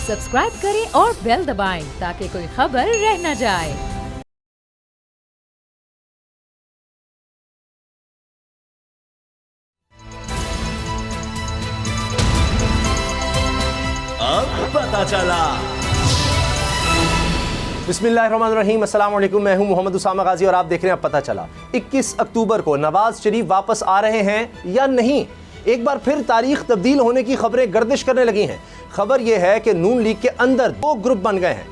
Subscribe करें और bell दबाएं ताकि कोई खबर रह न जाए। अब पता चला। बिस्मिल्लाहिर्रहमानिर्रहीम, अस्सलाम वालेकुम। मैं हूं मोहम्मद उसामा गाजी और आप देख रहे हैं अब पता चला। 21 अक्टूबर को नवाज शरीफ वापस आ रहे हैं या नहीं, एक बार फिर तारीख तब्दील होने की खबरें गर्दिश करने लगी हैं। खबर यह है कि नून लीग के अंदर दो ग्रुप बन गए हैं।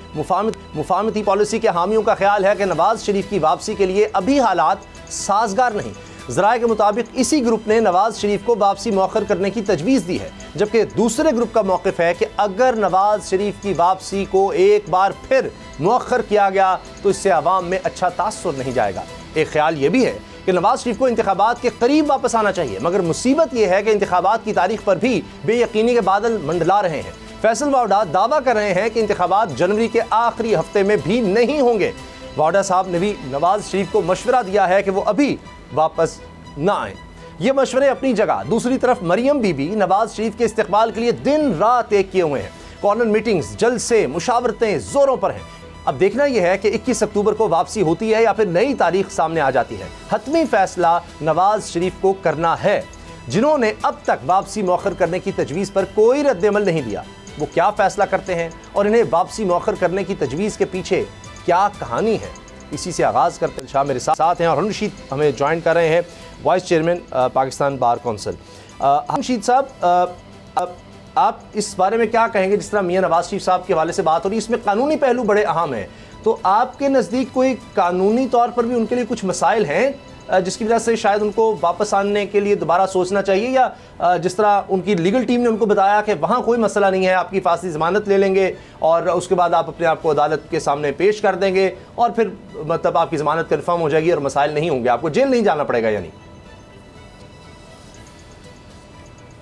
मुफाहमती पॉलिसी के हामियों का ख्याल है कि नवाज शरीफ की वापसी के लिए अभी हालात साजगार नहीं। ज़राए के मुताबिक इसी ग्रुप ने नवाज शरीफ को वापसी मौखर करने की तजवीज़ दी है, जबकि दूसरे ग्रुप का मौक़िफ़ है कि अगर नवाज शरीफ की वापसी को एक बार फिर मौखर किया गया तो इससे आवाम में अच्छा तासुर नहीं जाएगा। एक ख्याल ये भी है कि नवाज शरीफ को इंतखाबात के करीब वापस आना चाहिए, मगर मुसीबत यह है कि इंतखाबात की तारीख पर भी बेयकीनी के बादल मंडला रहे हैं। फैसल वावडा दावा कर रहे हैं कि इंतखाबात जनवरी के आखिरी हफ्ते में भी नहीं होंगे। वावडा साहब ने भी नवाज शरीफ को मशवरा दिया है कि वो अभी वापस ना आए। ये मशवरे अपनी जगह, दूसरी तरफ मरियम बीबी नवाज शरीफ के इस्तेकबाल के लिए दिन रात एक किए हुए हैं। कॉर्नर मीटिंग्स, जलसे, मुशावरतें जोरों पर हैं। अब देखना यह है कि 21 अक्टूबर को वापसी होती है या फिर नई तारीख सामने आ जाती है। हतमी फैसला नवाज शरीफ को करना है। जिन्होंने अब तक वापसी मौखर करने की तजवीज़ पर कोई रद्द-ए-अमल नहीं दिया, वो क्या फैसला करते हैं और इन्हें वापसी मौखर करने की तजवीज़ के पीछे क्या कहानी है, इसी से आगाज़ करते शाह मेरे साथ हैं और हारून रशीद हमें ज्वाइन कर रहे हैं, vice chairman Pakistan bar council. Haroon Rashid साहब, आप इस बारे में क्या कहेंगे? जिस तरह मियां नवाज शरीफ साहब के हवाले से बात हो रही है, इसमें कानूनी पहलू बड़े अहम हैं, तो आपके नज़दीक कोई कानूनी तौर पर भी उनके लिए कुछ मसाइल हैं जिसकी वजह से शायद उनको वापस आने के लिए दोबारा सोचना चाहिए, या जिस तरह उनकी लीगल टीम ने उनको बताया कि वहाँ कोई मसला नहीं है, आपकी फांसी ज़मानत ले लेंगे और उसके बाद आप अपने आप को अदालत के सामने पेश कर देंगे और फिर मतलब आपकी ज़मानत कन्फर्म हो जाएगी और मसाइल नहीं होंगे, आपको जेल नहीं जाना पड़ेगा? यानी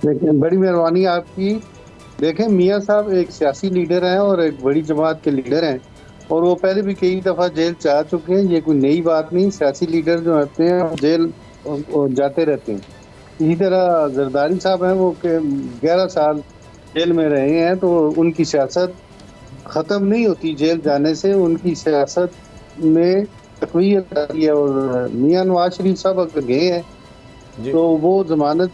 देखें, बड़ी मेहरबानी आपकी। देखें, मियाँ साहब एक सियासी लीडर हैं और एक बड़ी जमात के लीडर हैं और वो पहले भी कई दफ़ा जेल जा चुके हैं। ये कोई नई बात नहीं, सियासी लीडर जो होते हैं जेल जाते रहते हैं। इसी तरह जरदारी साहब हैं, वो 11 साल जेल में रहे हैं, तो उनकी सियासत ख़त्म नहीं होती जेल जाने से, उनकी सियासत में तक़वीयत आती है। और मियाँ नवाज शरीफ साहब अगर गए हैं तो वो जमानत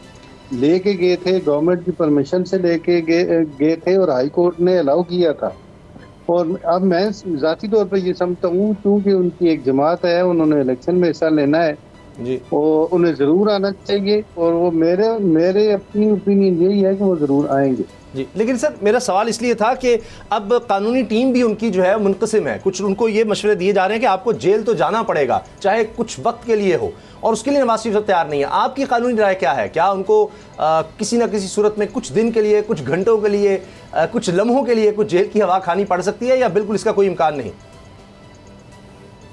लेके गए थे, गवर्नमेंट की परमिशन से लेके गए थे और हाई कोर्ट ने अलाउ किया था। और अब मैं ज़ाती तौर पर ये समझता हूँ क्योंकि उनकी एक जमात है, उन्होंने इलेक्शन में हिस्सा लेना है जी, और उन्हें ज़रूर आना चाहिए और वो मेरे अपनी ओपिनियन यही है कि वो ज़रूर आएंगे जी। लेकिन सर, मेरा सवाल इसलिए था कि अब कानूनी टीम भी उनकी जो है मुनक़सिम है। कुछ उनको ये मशवरे दिए जा रहे हैं कि आपको जेल तो जाना पड़ेगा, चाहे कुछ वक्त के लिए हो, और उसके लिए नवाज शरीफ तैयार नहीं है। आपकी कानूनी राय क्या है? क्या उनको किसी न किसी सूरत में कुछ दिन के लिए, कुछ घंटों के लिए, कुछ लम्हों के लिए कुछ जेल की हवा खानी पड़ सकती है, या बिल्कुल इसका कोई इम्कान नहीं?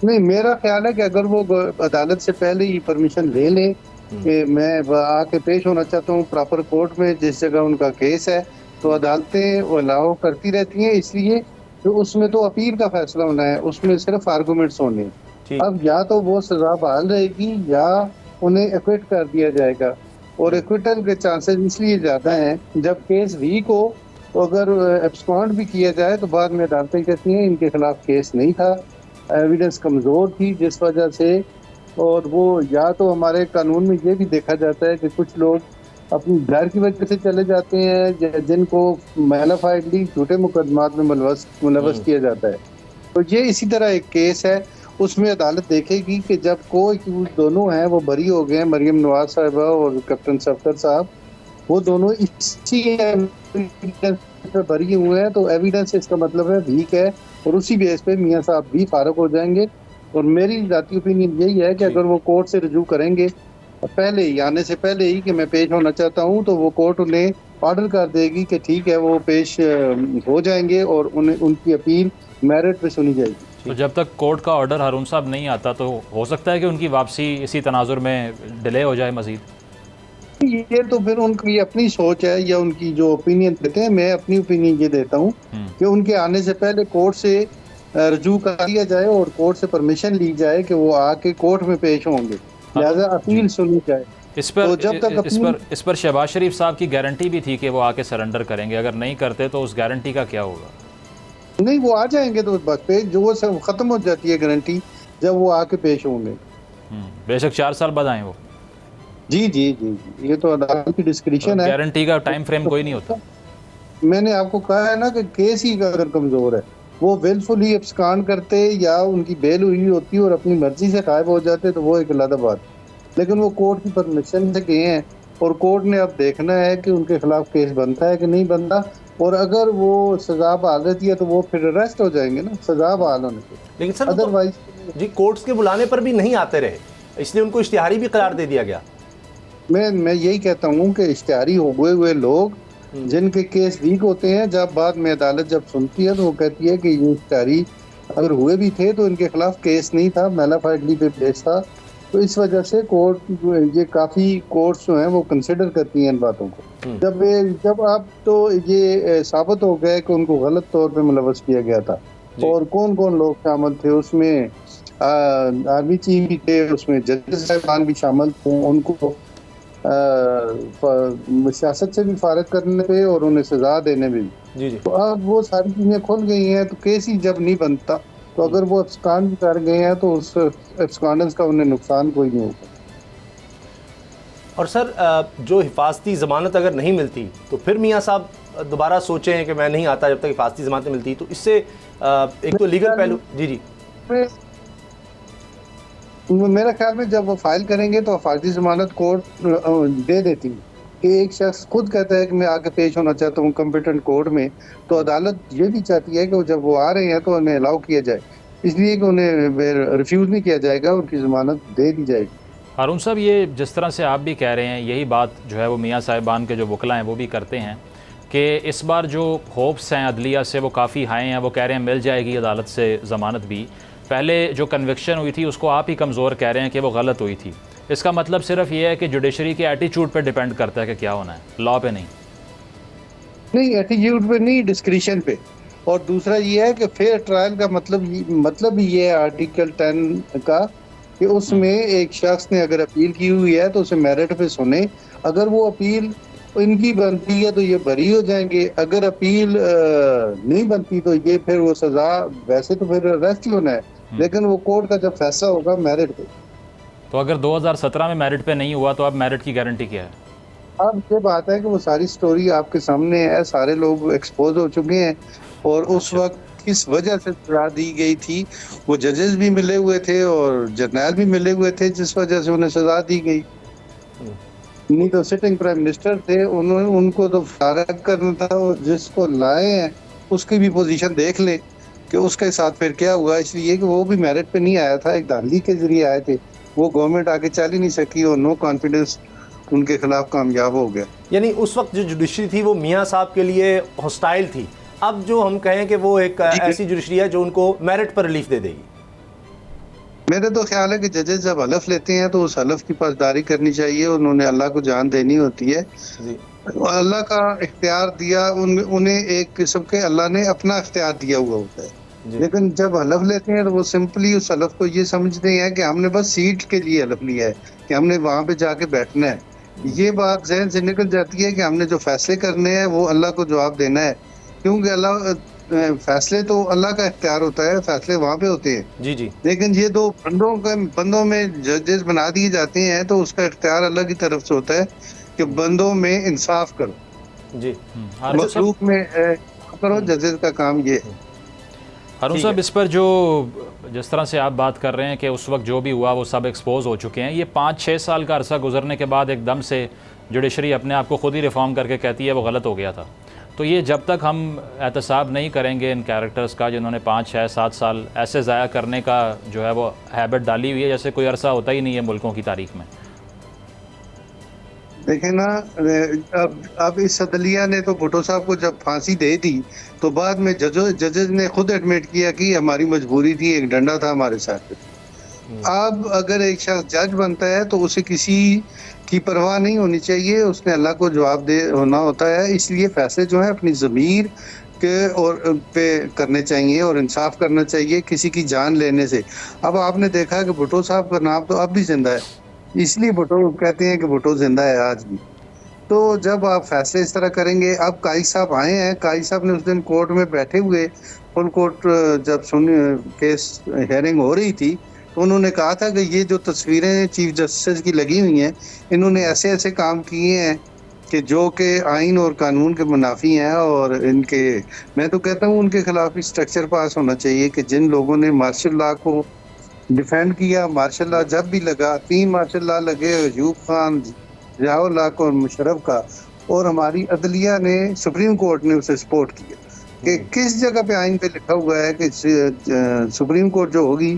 नहीं, मेरा ख्याल है कि अगर वो अदालत से पहले ही परमिशन ले लें कि मैं आके पेश होना चाहता हूँ प्रॉपर कोर्ट में जिस जगह उनका केस है, तो अदालतें वो अलाउ करती रहती हैं, इसलिए तो उसमें तो अपील का फैसला होना है, उसमें सिर्फ आर्गूमेंट्स होने हैं। अब या तो वो सजा बहाल रहेगी या उन्हें एक्विट कर दिया जाएगा, और एक्विटल के चांसेस इसलिए ज़्यादा हैं जब केस वीक हो, तो अगर एब्सकॉन्ड भी किया जाए तो बाद में अदालतें कहती हैं इनके खिलाफ केस नहीं था, एविडेंस कमज़ोर थी जिस वजह से। और वो या तो हमारे कानून में ये भी देखा जाता है कि कुछ लोग अपनी डर की वजह से चले जाते हैं जिनको मैलाफाइडली झूठे मुकदमात में मुलवस किया जाता है। तो ये इसी तरह एक केस है, उसमें अदालत देखेगी कि जब कोई दोनों हैं वो बरी हो गए हैं, मरियम नवाज साहिबा और कैप्टन सफदर साहब, वो दोनों इसी एविडेंस पे बरी हुए हैं, तो एविडेंस इसका मतलब है वीक है, और उसी बेस पे मियाँ साहब भी फारग हो जाएंगे। और मेरी जाती ओपिनियन यही है कि अगर वो कोर्ट से रजू करेंगे पहले ही, आने से पहले ही कि मैं पेश होना चाहता हूँ, तो वो कोर्ट उन्हें ऑर्डर कर देगी कि ठीक है वो पेश हो जाएंगे और उन्हें उनकी अपील मेरिट पे सुनी जाएगी। तो जब तक कोर्ट का ऑर्डर हारून साहब नहीं आता तो हो सकता है कि उनकी वापसी इसी तनाजुर में डिले हो जाए मजीद? ये तो फिर उनकी अपनी सोच है या उनकी जो ओपिनियन देते हैं। मैं अपनी ओपिनियन ये देता हूँ कि उनके आने से पहले कोर्ट से रजू कर दिया जाए और कोर्ट से परमिशन ली जाए कि वो आके कोर्ट में पेश होंगे, लिहाजा अपील सुनी जाए। इस पर तो जब तक इस पर शहबाज शरीफ साहब की गारंटी भी थी कि वो आके सरेंडर करेंगे, अगर नहीं करते तो उस गारंटी का क्या होगा? नहीं, वो आ जाएंगे तो बस पे जो वो सब खत्म हो जाती है गारंटी जब वो आके पेश होंगे। बेशक 4 साल बाद आए वो। जी जी जी जी, ये तो अदालत की डिस्क्रिप्शन है। गारंटी का टाइम फ्रेम कोई नहीं होता। मैंने आपको कहा है ना कि केस ही अगर कमजोर है, वो विलफुली एब्सकॉन्ड करते या उनकी बेल हुई होती और अपनी मर्जी से गायब हो जाते तो वो एक अलग बात, लेकिन वो कोर्ट की परमिशन से गए हैं और कोर्ट ने अब देखना है कि उनके खिलाफ केस बनता है कि नहीं बनता, और अगर वो सजा बहाल रहती है तो वो फिर अरेस्ट हो जाएंगे ना सजा बहाल होने से। लेकिन सर अदरवाइज जी कोर्ट्स के बुलाने पर भी नहीं आते रहे, इसलिए उनको इश्तिहारी भी करार दे दिया गया। मैं यही कहता हूँ कि इश्तिहारी हो गए हुए लोग जिनके केस लीक होते हैं, जब बाद में अदालत जब सुनती है तो वो कहती है कि ये इश्तिहारी अगर हुए भी थे तो इनके खिलाफ केस नहीं था, मैलाफाइडली पे केस था, तो इस वजह से कोर्ट ये काफ़ी कोर्ट्स जो हैं वो कंसिडर करती हैं इन बातों को। जब आप तो ये साबित हो गया कि उनको गलत तौर पे मुलव्वस किया गया था, और कौन कौन लोग शामिल थे उसमें, आर्मी चीफ भी थे, उसमें जजेस साहिबान भी शामिल थे, उनको सियासत से भी फारिग करने पे और उन्हें सजा देने में भी। जी जी। तो अब वो सारी चीजें खुल गई हैं तो केस ही जब नहीं बनता, तो अगर वो एब्सकॉन्ड भी कर गए हैं तो उस एब्सकॉन्डेंस का उन्हें नुकसान कोई नहीं होगा। और सर जो हिफाजती ज़मानत अगर नहीं मिलती तो फिर मियाँ साहब दोबारा सोचें कि मैं नहीं आता जब तक हिफाजती ज़मानत मिलती, तो इससे एक तो लीगल पहलू। जी जी। मेरा ख्याल में जब वो फाइल करेंगे तो हिफाजती ज़मानत कोर्ट दे देती है कि एक शख्स खुद कहता है कि मैं आके पेश होना चाहता हूँ कॉम्पिटेंट कोर्ट में, तो अदालत ये भी चाहती है कि जब वो आ रहे हैं तो उन्हें अलाउ किया जाए, इसलिए कि उन्हें रिफ्यूज़ नहीं किया जाएगा, उनकी ज़मानत दे दी जाएगी। हारून साहब, ये जिस तरह से आप भी कह रहे हैं, यही बात जो है वो मियाँ साहिबान के जो वकला हैं वो भी करते हैं कि इस बार जो होप्स हैं अदलिया से वो काफ़ी हाई हैं, वो कह रहे हैं मिल जाएगी अदालत से ज़मानत भी। पहले जो कन्विक्शन हुई थी उसको आप ही कमज़ोर कह रहे हैं कि वो गलत हुई थी। इसका मतलब सिर्फ ये है कि जुडिशरी के एटीट्यूड पे डिपेंड करता है कि क्या होना है, लॉ पे नहीं। एटीट्यूड पे नहीं, डिस्क्रिशन पे। और दूसरा ये है कि फेयर ट्रायल का मतलब ये है आर्टिकल 10 का कि उसमें एक शख्स ने अगर अपील की हुई है तो उसे मेरिट पे सुने, अगर वो अपील इनकी बनती है तो ये बरी हो जाएंगे, अगर अपील नहीं बनती तो ये फिर वो सजा, वैसे तो फिर अरेस्ट ही होना है, लेकिन वो कोर्ट का जब फैसला होगा मेरिट पे। तो अगर 2017 में मेरिट पे नहीं हुआ तो अब मेरिट की गारंटी क्या है? अब ये बात है कि वो सारी स्टोरी आपके सामने है, सारे लोग एक्सपोज हो चुके हैं, और उस वक्त किस वजह से सजा दी गई थी, वो जजेस भी मिले हुए थे और जर्नैल भी मिले हुए थे जिस वजह से उन्हें सजा दी गई। नहीं तो सिटिंग प्राइम मिनिस्टर थे, उन्होंने उनको तो फारिग करना था, और जिसको लाए हैं उसकी भी पोजीशन देख ले कि उसके साथ फिर क्या हुआ, इसलिए कि वो भी मेरिट पे नहीं आया था, एक धांधली के जरिए आए थे, वो गवर्नमेंट आगे चल ही नहीं सकी और नो कॉन्फिडेंस उनके खिलाफ कामयाब हो गया। यानी उस वक्त जो जुडिशरी थी वो मियाँ साहब के लिए हॉस्टाइल थी, अब जो हम कहें कि वो एक ऐसी जुडिशरी है जो उनको मेरिट पर रिलीफ दे देगी। मेरे तो ख्याल है कि जजेस जब हलफ लेते हैं तो उस हलफ की पासदारी करनी चाहिए, उन्होंने अल्लाह को जान देनी होती है, अल्लाह का इख्तियार दिया उन्हें, एक किस्म के अल्लाह ने अपना इख्तियार दिया हुआ होता है, लेकिन जब हलफ लेते हैं तो वो सिंपली उस हलफ को ये समझते हैं कि हमने बस सीट के लिए हलफ लिया है, कि हमने वहां पे जाके बैठना है। ये बात जहन से निकल जाती है कि हमने जो फैसले करने हैं वो अल्लाह को जवाब देना है, क्योंकि अल्लाह फैसले तो अल्लाह का इख्तियार होता है, फैसले वहाँ पे होते हैं। जी जी। लेकिन ये दो बंदों में जजेस बना दिए जाते हैं तो उसका इख्तियार अल्लाह की तरफ से होता है कि बंदों में इंसाफ करो, जी मखलूक में करो, जजेस का काम ये है। हारून साहब, इस पर जिस तरह से आप बात कर रहे हैं कि उस वक्त जो भी हुआ वो सब एक्सपोज हो चुके हैं, ये 5-6 साल का अरसा गुजरने के बाद एकदम से जुडिशरी अपने आप को खुद ही रिफॉर्म करके कहती है वो गलत हो गया था, तो ये जब तक हम एहतसाब नहीं करेंगे इन कैरेक्टर्स का जिन्होंने 5-6-7 साल ऐसे ज़ाया करने का जो है वो हैबिट डाली हुई है जैसे कोई अरसा होता ही नहीं है मुल्कों की तारीख में। देखें ना, अब इस अदलिया ने तो भुट्टो साहब को जब फांसी दे दी तो बाद में जजेस ने खुद एडमिट किया कि हमारी मजबूरी थी, एक डंडा था हमारे साथ। अब अगर एक शख्स जज बनता है तो उसे किसी की परवाह नहीं होनी चाहिए, उसने अल्लाह को जवाब दे होना होता है, इसलिए फैसले जो है अपनी ज़मीर के और पे करने चाहिए और इंसाफ करना चाहिए किसी की जान लेने से। अब आपने देखा कि भुट्टो साहब का नाम तो अब भी जिंदा है, इसलिए भुट्टो कहते हैं कि भुट्टो जिंदा है आज भी। तो जब आप फैसले इस तरह करेंगे, अब काई साहब आए हैं, काई साहब ने उस दिन कोर्ट में बैठे हुए, फुल कोर्ट जब केस हेयरिंग हो रही थी, तो उन्होंने कहा था कि ये जो तस्वीरें चीफ जस्टिस की लगी हुई हैं, इन्होंने ऐसे ऐसे काम किए हैं कि जो कि आइन और कानून के मुनाफी हैं, और इनके, मैं तो कहता हूँ उनके खिलाफ ही स्ट्रक्चर पास होना चाहिए कि जिन लोगों ने मार्शल लॉ को डिफेंड किया, मार्शल लॉ जब भी लगा, 3 मार्शल लॉ लगे, अयूब खान, जियाउल हक और मुशर्रफ का, और हमारी अदलिया ने, सुप्रीम कोर्ट ने उसे सपोर्ट किया कि किस जगह पे आइन पे लिखा हुआ है कि सुप्रीम कोर्ट जो होगी,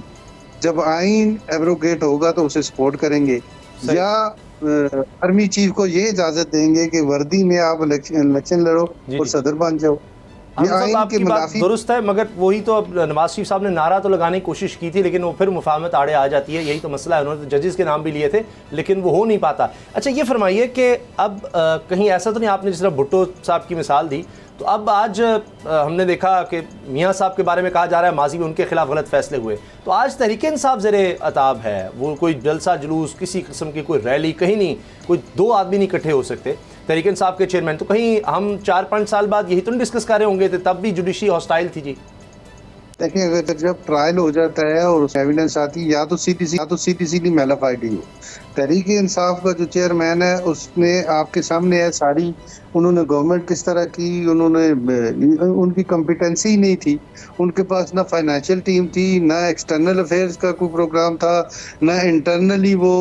जब आइन एब्रोगेट होगा तो उसे सपोर्ट करेंगे, या आर्मी चीफ को ये इजाजत देंगे कि वर्दी में आप इलेक्शन लड़ो और सदर बन जाओ। आपकी बात दुरुस्त है, मगर वही तो अब नवाज शरीफ साहब ने नारा तो लगाने की कोशिश की थी, लेकिन वो फिर मुफाहमत आड़े आ जाती है। यही तो मसला है। उन्होंने तो जजेस के नाम भी लिए थे, लेकिन वो हो नहीं पाता। अच्छा, ये फरमाइए कि अब कहीं ऐसा तो नहीं, आपने जिस तरह भुट्टो साहब की मिसाल दी, तो अब आज हमने देखा कि मियाँ साहब के बारे में कहा जा रहा है माजी में उनके खिलाफ गलत फैसले हुए, तो आज तहरीक इंसाफ ज़ेरे अताब है। वो कोई जलसा जुलूस, किसी किस्म की कोई रैली कहीं नहीं, कोई 2 आदमी नहीं इकट्ठे हो सकते तहरीक इंसाफ के चेयरमैन। तो कहीं हम 4-5 साल बाद यही तो नहीं डिस्कस कर रहे होंगे, तो तब भी जुडिशरी हॉस्टाइल थी जी। देखिए, अगर जब ट्रायल हो जाता है और उस एविडेंस आती है, या तो सीधी मैलाफाइडी हो। तहरीक इंसाफ का जो चेयरमैन है, उसने आपके सामने है सारी, उन्होंने गवर्नमेंट किस तरह की, उन्होंने, उनकी कॉम्पिटेंसी ही नहीं थी, उनके पास ना फाइनेंशियल टीम थी, ना एक्सटर्नल अफेयर्स का कोई प्रोग्राम था, ना इंटरनली वो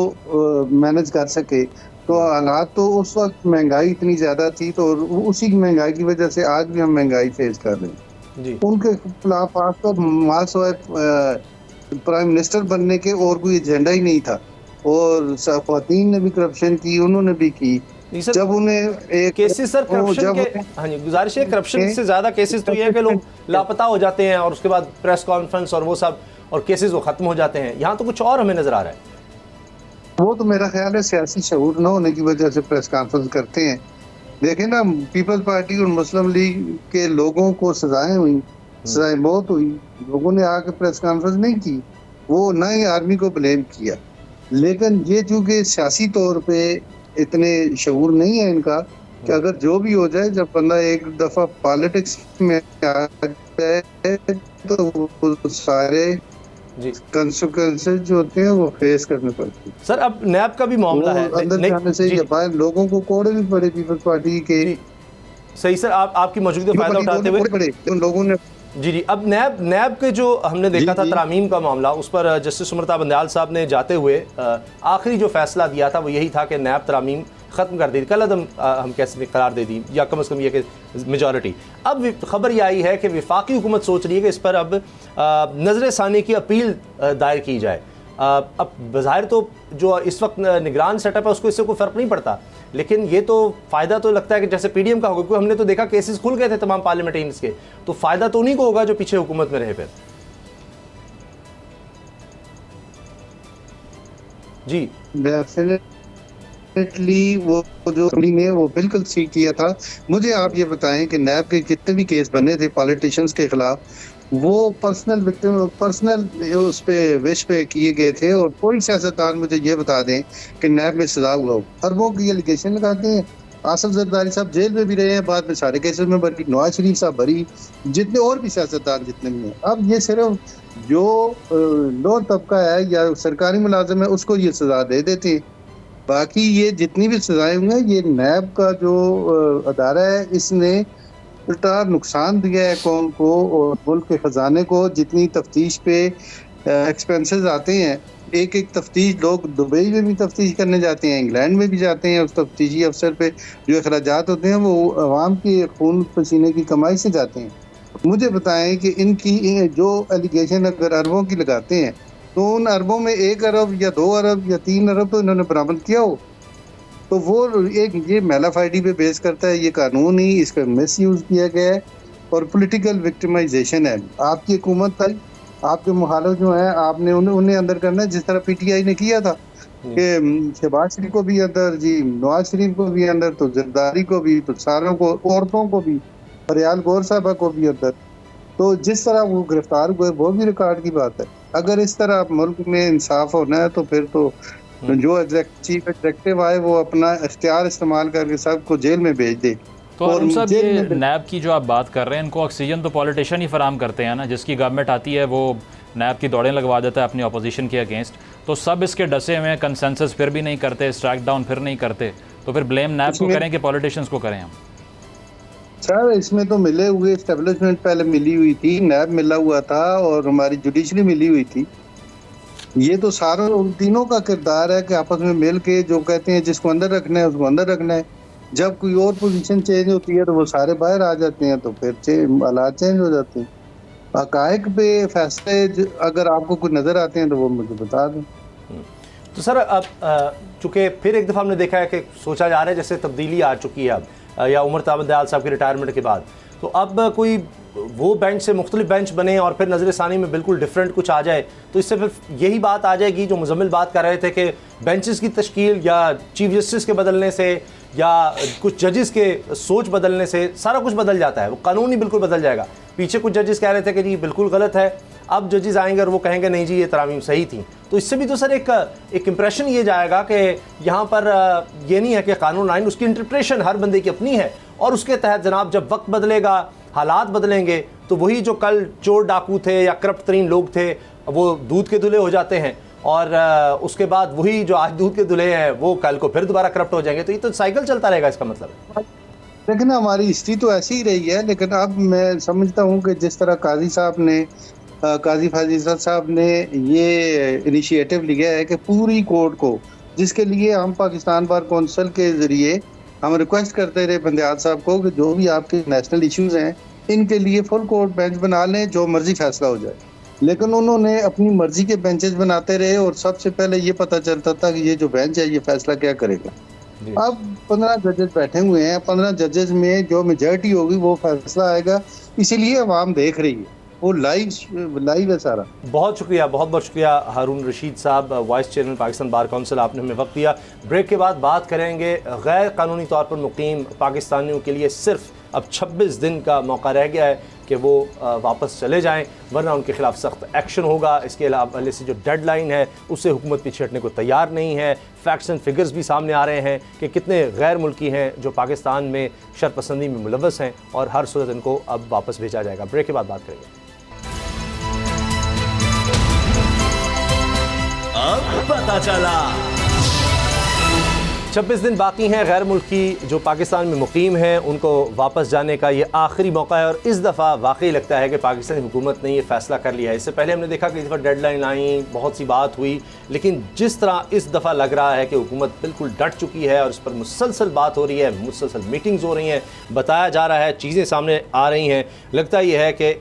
मैनेज कर सके। तो हालात तो उस वक्त महंगाई इतनी ज्यादा थी, तो उसी की महंगाई की वजह से आज भी हम महंगाई फेस कर रहे हैं जी। उनके खिलाफ आज तो मास प्राइम मिनिस्टर बनने के और कोई एजेंडा ही नहीं था, और ख्वातीन ने भी करप्शन की, उन्होंने भी की। जब उन्हें एक केसेस सर करप्शन के, हाँ जी, गुजारिश है, करप्शन से ज्यादा केसेस तो ये है कि लोग लापता हो जाते हैं और उसके बाद प्रेस कॉन्फ्रेंस और वो सब, और केसेस वो खत्म हो जाते हैं। यहाँ तो कुछ और हमें नजर आ रहा है। वो तो मेरा ख्याल है सियासी शऊर न होने की वजह से प्रेस कॉन्फ्रेंस करते हैं। देखें ना, पीपल्स पार्टी और मुस्लिम लीग के लोगों को सजाएं हुई, सजाएं मौत हुई, लोगों ने आके प्रेस कॉन्फ्रेंस नहीं की, वो ना ही आर्मी को ब्लेम किया। लेकिन ये चूंकि सियासी तौर पे इतने शऊर नहीं है इनका कि अगर जो भी हो जाए, जब बंदा एक दफा पॉलिटिक्स में आ जाए तो वो सारे कंसिक्वेंसेस जो होते हैं वो फेस करने पड़ते हैं। सर, अब नैब का भी मामला है, अंदर जाने से लोगों को कोड़े भी पड़े पीपल्स पार्टी के। सही सर, आपकी मौजूदगी का फायदा उठाते हुए उन लोगों ने जी। अब नैब के जो हमने देखा था तरामीम का मामला, उस पर जस्टिस उमरता बंदयाल साहब ने जाते हुए आखिरी जो फैसला दिया था वो यही था कि नैब तरामीम ख़त्म कर दी, कल अदम हम कैसे करार दे दी, या कम से कम ये कि मेजॉरिटी। अब खबर ये आई है कि वफाकी हुकूमत सोच रही है कि इस पर अब नजर सानी की अपील दायर की जाए। अब बज़ाहिर तो जो इस वक्त निगरान सेटअप है उसको इससे कोई फ़र्क नहीं पड़ता, लेकिन ये तो फ़ायदा तो लगता है कि जैसे पीडीएम का होगा, क्योंकि हमने तो देखा केसेस खुल गए थे तमाम पार्लियामेंटेरियंस के, तो फ़ायदा तो उन्हीं को होगा जो पीछे हुकूमत में रहे। फिर जी डेफिनेटली वो जो ने वो बिल्कुल सीख किया था। मुझे आप ये बताएं कि नैब के जितने भी केस बने थे पॉलिटिशियंस के खिलाफ, वो पर्सनल उस पे विश पे किए गए थे, और कोई सियासतदान मुझे ये बता दें कि नैब में सजा हुआ हो। अरबों की एलिगेशन लगाते हैं। आसिफ जरदारी साहब जेल में भी रहे हैं, बाद में सारे केसेस में भरी, नवाज शरीफ साहब भरी, जितने और भी सियासतदान जितने भी हैं। अब ये सिर्फ जो लोअर तबका है या सरकारी मुलाजिम है उसको ये सजा दे देते हैं। बाकी ये जितनी भी सजाएं हुई हैं, ये नैब का जो अदारा है, इसने उल्टा नुकसान दिया है कौम को और मुल्क के खजाने को। जितनी तफ्तीश पे एक्सपेंसेस आते हैं, एक एक तफ्तीश, लोग दुबई में भी तफ्तीश करने जाते हैं, इंग्लैंड में भी जाते हैं, उस तफ्तीशी अफसर पे जो अखराजात होते हैं वो अवाम की खून पसीने की कमाई से जाते हैं। मुझे बताएं कि इनकी जो एलिगेशन अगर अरबों की लगाते हैं, तो उन अरबों में 1 अरब या 2 अरब या 3 अरब तो इन्होंने बरामद किया हो, तो वो एक ये मेलाफाइडी पे बेस करता है। ये कानून ही इसका मिस यूज किया गया है और पॉलिटिकल विक्टिमाइजेशन है। आपकी हुकूमत है, आपके मुखालिफ जो है, आपने उन्हें अंदर करना है, जिस तरह पीटीआई ने किया था कि शहबाज शरीफ को भी अंदर, जी नवाज शरीफ को भी अंदर, तो जरदारी को भी, तो सारों को, औरतों को भी, फरियाल गौर साहबा को भी अंदर। तो जिस तरह वो गिरफ्तार हुए वो भी रिकॉर्ड की बात है। अगर इस तरह मुल्क में इंसाफ होना है तो फिर तो जो चीफ एग्जेक्टिव आए वो अपना इख्तियार इस्तेमाल करके सबको जेल में भेज दे। तो हारून साहब, ये नैब की जो आप बात कर रहे हैं, इनको ऑक्सीजन तो पॉलिटिशियन ही फराम करते हैं ना, जिसकी गवर्नमेंट आती है वो नैब की दौड़ें लगवा देता है अपनी अपोजिशन के अगेंस्ट। तो सब इसके डसे हुए हैं, कंसेंसस फिर भी नहीं करते, स्ट्राइक डाउन फिर नहीं करते, तो फिर ब्लेम नैब को करें कि पॉलिटिशियंस को करें हम? सर इसमें तो मिले हुए एस्टेब्लिशमेंट पहले मिली हुई थी, नैब मिला हुआ था और हमारी जुडिशरी मिली हुई थी। ये तो सारा उन तीनों का किरदार है कि आपस में मिल के जो कहते हैं जिसको अंदर रखना है उसको अंदर रखना है। जब कोई और पोजीशन चेंज होती है तो वो सारे बाहर आ जाते हैं, तो फिर हालात चेंज हो जाते हैं। हकायक पे फैसले अगर आपको कुछ नजर आते हैं तो वो मुझे बता दें। तो सर अब चूँकि फिर एक दफ़ा हमने देखा है कि सोचा जा रहा है जैसे तब्दीली आ चुकी है अब, या उमर तामद दयाल साहब के रिटायरमेंट के बाद, तो अब कोई वो बेंच से मुख्तलिफ बेंच बने और फिर नज़र सानी में बिल्कुल डिफरेंट कुछ आ जाए, तो इससे फिर यही बात आ जाएगी जो मुजम्मिल बात कर रहे थे कि बेंचेस की तश्कील या चीफ जस्टिस के बदलने से या कुछ जजेस के सोच बदलने से सारा कुछ बदल जाता है, वो कानून ही बिल्कुल बदल जाएगा। पीछे कुछ जजेस कह रहे थे कि जी बिल्कुल गलत है, अब जजेस आएंगे और वो कहेंगे नहीं जी ये तरामीम सही थी। तो इससे भी तो सर एक इम्प्रेशन ये जाएगा कि यहाँ पर ये नहीं है कि कानून आइन, उसकी इंटरप्रेशन हर बंदे की अपनी है और उसके तहत जनाब जब वक्त बदलेगा, हालात बदलेंगे, तो वही जो कल चोर डाकू थे या करप्ट तरीन लोग थे वो दूध के धुले हो जाते हैं, और उसके बाद वही जो आज दूध के धुले हैं वो कल को फिर दोबारा करप्ट हो जाएंगे। तो ये तो साइकिल चलता रहेगा, इसका मतलब है। लेकिन हमारी हिस्ट्री तो ऐसी ही रही है। लेकिन अब मैं समझता हूँ कि जिस तरह काजी फाजिल साहब ने ये इनिशिएटिव लिया है कि पूरी कोर्ट को, जिसके लिए हम पाकिस्तान बार कौंसिल के जरिए हम रिक्वेस्ट करते रहे बंदियाल साहब को कि जो भी आपके नेशनल इश्यूज हैं इनके लिए फुल कोर्ट बेंच बना लें, जो मर्जी फैसला हो जाए। लेकिन उन्होंने अपनी मर्जी के बेंचेस बनाते रहे और सबसे पहले ये पता चलता था कि ये जो बेंच है ये फैसला क्या करेगा। अब 15 जजेस बैठे हुए हैं, 15 जजेस में जो मेजॉरिटी होगी वो फैसला आएगा, इसीलिए अवाम देख रही है, वो लाइव है सारा। बहुत शुक्रिया, बहुत बहुत शुक्रिया हारून रशीद साहब, vice chairman Pakistan bar council, आपने हमें वक्त दिया। ब्रेक के बाद बात करेंगे गैर कानूनी तौर पर मुकीम पाकिस्तानियों के लिए सिर्फ अब 26 दिन का मौका रह गया है कि वो वापस चले जाएं, वरना उनके खिलाफ सख्त एक्शन होगा। इसके अलावा से जो डेडलाइन है उससे हुकूमत पीछे हटने को तैयार नहीं है। फैक्ट्स एंड फिगर्स भी सामने आ रहे हैं कि कितने गैर मुल्की हैं जो पाकिस्तान में शरपसंदी में मुलव्वस हैं और हर सूरत इनको अब वापस भेजा जाएगा। ब्रेक के बाद बात करेंगे। अब पता चला 26 दिन बाकी हैं। गैर मुल्की जो पाकिस्तान में मुकीम हैं उनको वापस जाने का ये आखिरी मौका है और इस दफ़ा वाकई लगता है कि पाकिस्तानी हुकूमत ने ये फ़ैसला कर लिया है। इससे पहले हमने देखा कि इस दफ़ा डेडलाइन आई, बहुत सी बात हुई, लेकिन जिस तरह इस दफ़ा लग रहा है कि हुकूमत बिल्कुल डट चुकी है और इस पर मुसलसल बात हो रही है, मुसलसल मीटिंग्स हो रही हैं, बताया जा रहा है, चीज़ें सामने आ रही हैं, लगता यह है कि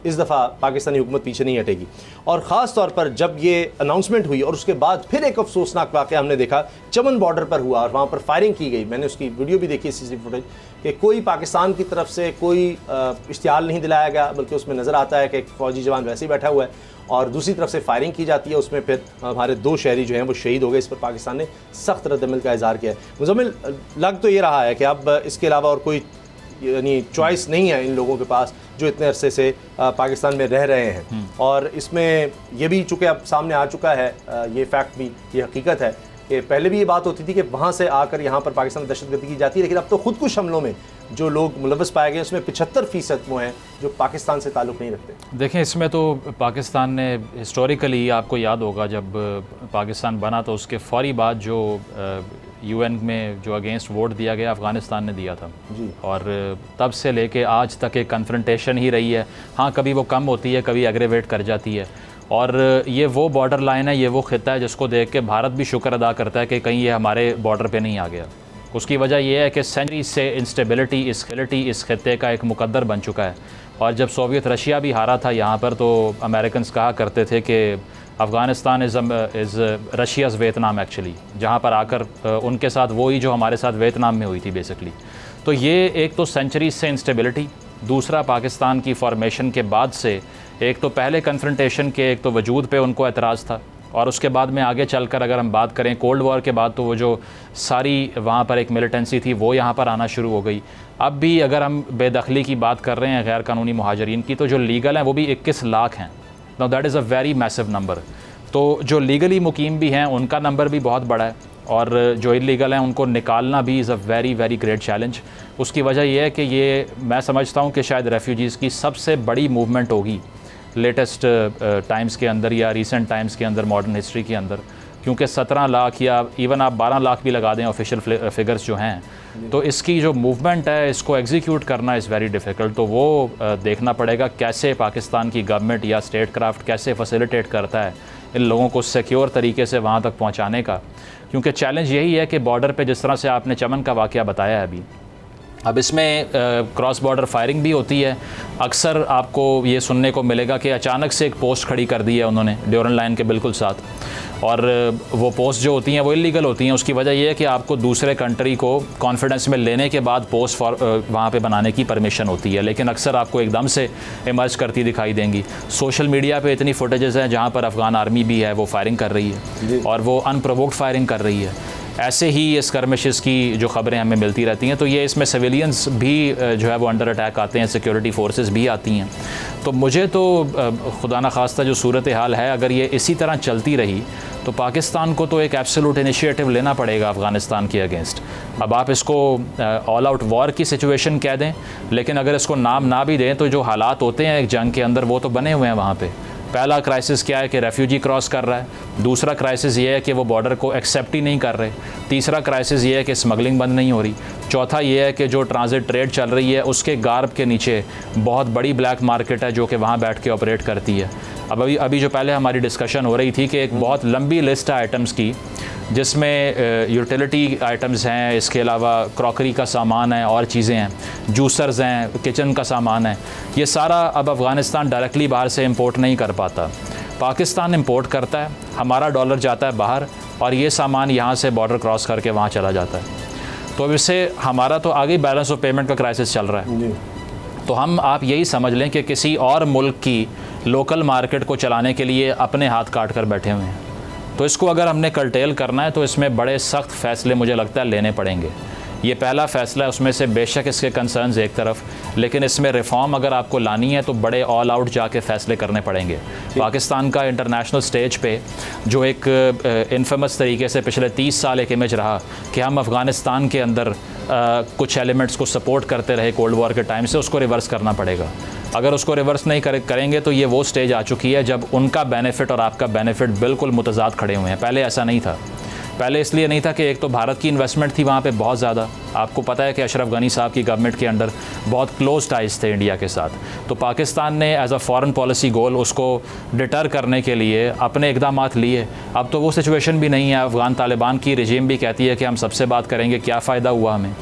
इस दफ़ा पाकिस्तानी हुकूमत पीछे नहीं हटेगी। और ख़ास तौर पर जब ये अनाउंसमेंट हुई और उसके बाद फिर एक अफसोसनाक वाक़या हमने देखा, चमन बॉर्डर पर हुआ और वहाँ पर फायरिंग की गई। मैंने उसकी वीडियो भी देखी, सीसीटीवी फुटेज, कि कोई पाकिस्तान की तरफ से कोई इश्तिहार नहीं दिलाया गया, बल्कि उसमें नज़र आता है कि एक फ़ौजी जवान वैसे ही बैठा हुआ है और दूसरी तरफ से फायरिंग की जाती है। उसमें फिर हमारे 2 शहरी जो हैं वो शहीद हो गए। इस पर पाकिस्तान ने सख्त रद्दअमल का इज़हार किया है। मुज़म्मिल, लग तो ये रहा है कि अब इसके अलावा और कोई यानी चॉइस नहीं है इन लोगों के पास जो इतने अरसे से पाकिस्तान में रह रहे हैं। और इसमें ये भी चूँकि अब सामने आ चुका है, ये फैक्ट भी, ये हकीकत है कि पहले भी ये बात होती थी कि वहाँ से आकर यहाँ पर पाकिस्तान में दहशतगर्दी की जाती है, लेकिन अब तो खुदकुश हमलों में जो लोग मुलव्वस पाए गए उसमें 75% वो हैं जो पाकिस्तान से ताल्लुक़ नहीं रखते। देखें, इसमें तो पाकिस्तान ने हिस्टोरिकली, आपको याद होगा जब पाकिस्तान बना तो उसके फौरी बाद जो UN में जो अगेंस्ट वोट दिया गया अफ़गानिस्तान ने दिया था जी, और तब से लेके आज तक एक कन्फ्रंटेशन ही रही है। हाँ, कभी वो कम होती है, कभी एग्रेवेट कर जाती है, और ये वो बॉर्डर लाइन है, ये वो ख़ित्ता है जिसको देख के भारत भी शुक्र अदा करता है कि कहीं ये हमारे बॉर्डर पे नहीं आ गया। उसकी वजह यह है कि सेंचुरी से इंस्टेबिलिटी इस खित्ते का एक मुकद्दर बन चुका है। और जब सोवियत रशिया भी हारा था यहाँ पर, तो अमेरिकन्स कहा करते थे कि Afghanistan is Russia's Vietnam actually, जहाँ पर आकर उनके साथ वही जो हमारे साथ वियतनाम में हुई थी बेसिकली। तो ये एक तो सेंचुरी से इंस्टेबिलिटी, दूसरा पाकिस्तान की फॉर्मेशन के बाद से एक तो पहले कन्फ्रंटेशन के एक तो वजूद पे उनको एतराज़ था, और उसके बाद में आगे चलकर अगर हम बात करें कोल्ड वॉर के बाद, तो वो जो सारी वहाँ पर एक मिलिटेंसी थी वो यहाँ पर आना शुरू हो गई। अब भी अगर हम बेदखली की बात कर रहे हैं गैर कानूनी मुहाजिरीन की, तो जो लीगल हैं वो भी 21 लाख हैं। Now that is a very massive number. तो जो लीगली मुकीम भी हैं उनका नंबर भी बहुत बड़ा है, और जो इलीगल हैं उनको निकालना भी is a very very great challenge. उसकी वजह यह है कि ये मैं समझता हूँ कि शायद रेफ्यूजीज़ की सबसे बड़ी मूवमेंट होगी लेटेस्ट टाइम्स के अंदर या रीसेंट टाइम्स के अंदर, मॉडर्न हिस्ट्री के अंदर, क्योंकि 17 लाख या इवन आप 12 लाख भी लगा दें ऑफिशियल फिगर्स जो हैं, तो इसकी जो मूवमेंट है इसको एग्जीक्यूट करना इज़ वेरी डिफ़िकल्ट। तो वो देखना पड़ेगा कैसे पाकिस्तान की गवर्नमेंट या स्टेट क्राफ्ट कैसे फैसिलिटेट करता है इन लोगों को सिक्योर तरीके से वहाँ तक पहुँचाने का, क्योंकि चैलेंज यही है कि बॉर्डर पे जिस तरह से आपने चमन का वाक़या बताया है अभी, अब इसमें क्रॉस बॉर्डर फायरिंग भी होती है। अक्सर आपको ये सुनने को मिलेगा कि अचानक से एक पोस्ट खड़ी कर दी है उन्होंने ड्यूरन लाइन के बिल्कुल साथ, और वो पोस्ट जो होती हैं वो इलीगल होती हैं। उसकी वजह ये है कि आपको दूसरे कंट्री को कॉन्फिडेंस में लेने के बाद पोस्ट वहाँ पे बनाने की परमिशन होती है, लेकिन अक्सर आपको एकदम से इमर्ज करती दिखाई देंगी। सोशल मीडिया पे इतनी फुटेजेस हैं जहाँ पर अफ़गान आर्मी भी है वो फायरिंग कर रही है और वो अनप्रोवोक्ड फायरिंग कर रही है। ऐसे ही स्कर्मिशेस की जो ख़बरें हमें मिलती रहती हैं, तो ये इसमें सिविलियंस भी जो है वो अंडर अटैक आते हैं, सिक्योरिटी फोर्सेस भी आती हैं। तो मुझे तो खुदा न खास्ता जो सूरत हाल है अगर ये इसी तरह चलती रही तो पाकिस्तान को तो एक एब्सोल्यूट इनिशिएटिव लेना पड़ेगा अफ़गानिस्तान के अगेंस्ट। अब आप इसको ऑल आउट वॉर की सिचुएशन कह दें, लेकिन अगर इसको नाम ना भी दें तो जो हालात होते हैं एक जंग के अंदर वो तो बने हुए हैं वहाँ पे। पहला क्राइसिस क्या है कि रेफ्यूजी क्रॉस कर रहा है, दूसरा क्राइसिस ये है कि वो बॉर्डर को एक्सेप्ट ही नहीं कर रहे, तीसरा क्राइसिस ये है कि स्मगलिंग बंद नहीं हो रही, चौथा ये है कि जो ट्रांजिट ट्रेड चल रही है उसके गार्ब के नीचे बहुत बड़ी ब्लैक मार्केट है जो कि वहाँ बैठ के ऑपरेट करती है। अब अभी जो पहले हमारी डिस्कशन हो रही थी कि एक बहुत लंबी लिस्ट है आइटम्स की, जिसमें यूटिलिटी आइटम्स हैं, इसके अलावा क्रॉकरी का सामान है और चीज़ें हैं, जूसर्स हैं, किचन का सामान है। ये सारा अब अफ़गानिस्तान डायरेक्टली बाहर से इंपोर्ट नहीं कर पाता, पाकिस्तान इंपोर्ट करता है, हमारा डॉलर जाता है बाहर और ये सामान यहाँ से बॉर्डर क्रॉस करके वहाँ चला जाता है। तो अब इससे हमारा तो आगे बैलेंस ऑफ पेमेंट का क्राइसिस चल रहा है। तो हम आप यही समझ लें कि किसी और मुल्क की लोकल मार्केट को चलाने के लिए अपने हाथ काट कर बैठे हुए हैं। तो इसको अगर हमने कर्टेल करना है तो इसमें बड़े सख्त फ़ैसले मुझे लगता है लेने पड़ेंगे। ये पहला फ़ैसला है, उसमें से बेशक इसके कंसर्न्स एक तरफ, लेकिन इसमें रिफॉर्म अगर आपको लानी है तो बड़े ऑल आउट जाके फ़ैसले करने पड़ेंगे। पाकिस्तान का इंटरनेशनल स्टेज पे जो एक इनफेमस तरीके से पिछले 30 साल एक इमेज रहा कि हम अफ़गानिस्तान के अंदर कुछ एलिमेंट्स को सपोर्ट करते रहे कोल्ड वॉर के टाइम से, उसको रिवर्स करना पड़ेगा। अगर उसको रिवर्स नहीं करेंगे तो ये वो स्टेज आ चुकी है जब उनका बेनिफिट और आपका बेनिफिट बिल्कुल मुतज़ाद खड़े हुए हैं। पहले ऐसा नहीं था। पहले इसलिए नहीं था कि एक तो भारत की इन्वेस्टमेंट थी वहाँ पे बहुत ज़्यादा, आपको पता है कि अशरफ गनी साहब की गवर्नमेंट के अंडर बहुत क्लोज टाइज थे इंडिया के साथ। तो पाकिस्तान ने एज अ फॉरेन पॉलिसी गोल उसको डिटर करने के लिए अपने इकदाम लिए। अब तो वो सिचुएशन भी नहीं है। अफ़गान तालिबान की रिजीम भी कहती है कि हम सबसे बात करेंगे, क्या फ़ायदा हुआ हमें?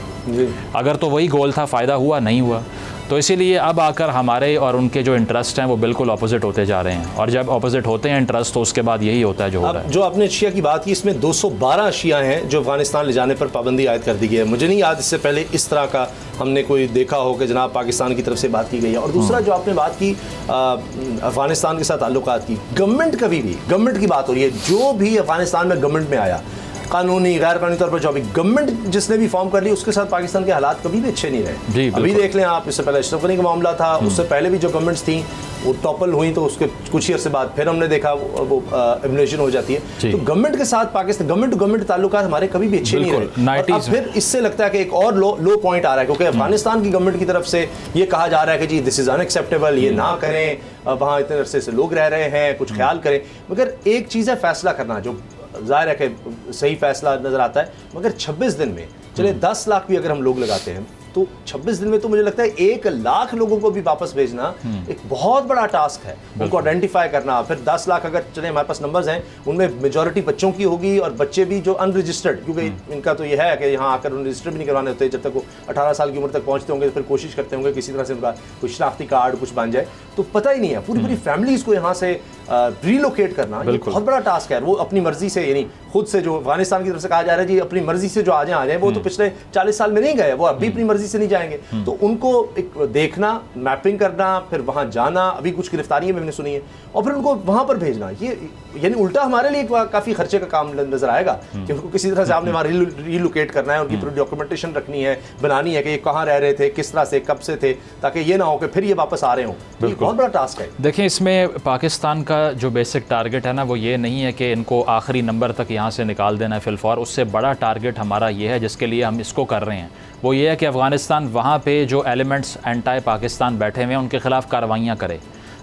अगर तो वही गोल था, फ़ायदा हुआ नहीं हुआ। तो इसीलिए अब आकर हमारे और उनके जो इंटरेस्ट हैं वो बिल्कुल ऑपोजिट होते जा रहे हैं, और जब ऑपोजिट होते हैं इंटरेस्ट तो उसके बाद यही होता है जो हो रहा है। जो आपने अशिया की बात की, इसमें 212 अशिया हैं जो अफगानिस्तान ले जाने पर पाबंदी आयद कर दी गई है। मुझे नहीं याद इससे पहले इस तरह का हमने कोई देखा हो कि जनाब पाकिस्तान की तरफ से बात की गई है। और दूसरा जो आपने बात की अफगानिस्तान के साथ ताल्लुकात की, गवर्नमेंट कभी भी गवर्नमेंट की बात हो रही है, जो भी अफगानिस्तान में गवर्नमेंट में आया, कानूनी गैर कानूनी तौर पर जो भी गवर्नमेंट जिसने भी फॉर्म कर ली, उसके साथ पाकिस्तान के हालात कभी भी अच्छे नहीं रहे। अभी देख लें आप, इससे पहले अशरफ गनी का मामला था, उससे पहले भी जो गवर्नमेंट्स थी वो टॉपल हुई, तो उसके कुछ ही अर्से बाद फिर हमने देखा वो एलिमिनेशन हो जाती है। तो गवर्नमेंट के साथ पाकिस्तान गवर्नमेंट टू गवर्नमेंट ताल्लुकात हमारे कभी भी अच्छे नहीं रहे। अब फिर इससे लगता है कि एक और लो पॉइंट आ रहा है, क्योंकि अफगानिस्तान की गवर्नमेंट की तरफ से ये कहा जा रहा है कि जी दिस इज अनएक्सेप्टेबल, ये ना करें, वहाँ इतने अरसे से लोग रह रहे हैं, कुछ ख्याल करें। मगर एक चीज़ है फैसला करना, जो जाहिर है कि सही फैसला नज़र आता है, मगर 26 दिन में चले 10 लाख भी अगर हम लोग लगाते हैं तो 26 दिन में तो मुझे लगता है 1 लाख लोगों को भी वापस भेजना एक बहुत बड़ा टास्क है, उनको आइडेंटिफाई करना। फिर 10 लाख अगर चले हमारे पास नंबर्स हैं, उनमें मेजॉरिटी बच्चों की होगी और बच्चे भी जो अनरजिस्टर्ड, क्योंकि इनका तो ये है कि यहाँ आकर रजिस्टर भी नहीं करवाने होते। जब तक वो 18 साल की उम्र तक पहुँचते होंगे फिर कोशिश करते होंगे किसी तरह से उनका कुछ शनाख्ती कार्ड कुछ बन जाए, तो पता ही नहीं है। पूरी फैमिलीज़ को यहाँ से रिलोकेट करना ये बहुत बड़ा टास्क है। वो अपनी मर्जी से, यानी खुद से, जो अफगानिस्तान की तरफ से कहा जा रहा है जी अपनी मर्जी से जो आ जाए, वो तो पिछले 40 साल में नहीं गए, वो अभी अपनी मर्जी से नहीं जाएंगे। तो उनको एक देखना, मैपिंग करना, फिर वहां जाना, अभी कुछ गिरफ्तारियां मैंने सुनी है, और फिर उनको वहां पर भेजना, ये यानी उल्टा हमारे लिए काफी खर्चे का काम नजर आएगा कि उनको किसी तरह से आपने वहां रिलोकेट करना है, उनकी पूरी डॉक्यूमेंटेशन रखनी है, बनानी है कि ये कहाँ रह रहे थे, किस तरह से, कब से थे, ताकि ये ना हो कि फिर ये वापस आ रहे हों। बिल्कुल बहुत बड़ा टास्क है। देखिए, इसमें पाकिस्तान का जो बेसिक टारगेट है ना, वो ये नहीं है कि इनको आखिरी नंबर तक यहाँ से निकाल देना है फिलफौर। उससे बड़ा टारगेट हमारा ये है, जिसके लिए हम इसको कर रहे हैं, वो ये है कि अफ़गानिस्तान वहाँ पे जो एलिमेंट्स एंटी पाकिस्तान बैठे हुए हैं उनके ख़िलाफ़ कार्रवाइयाँ करे।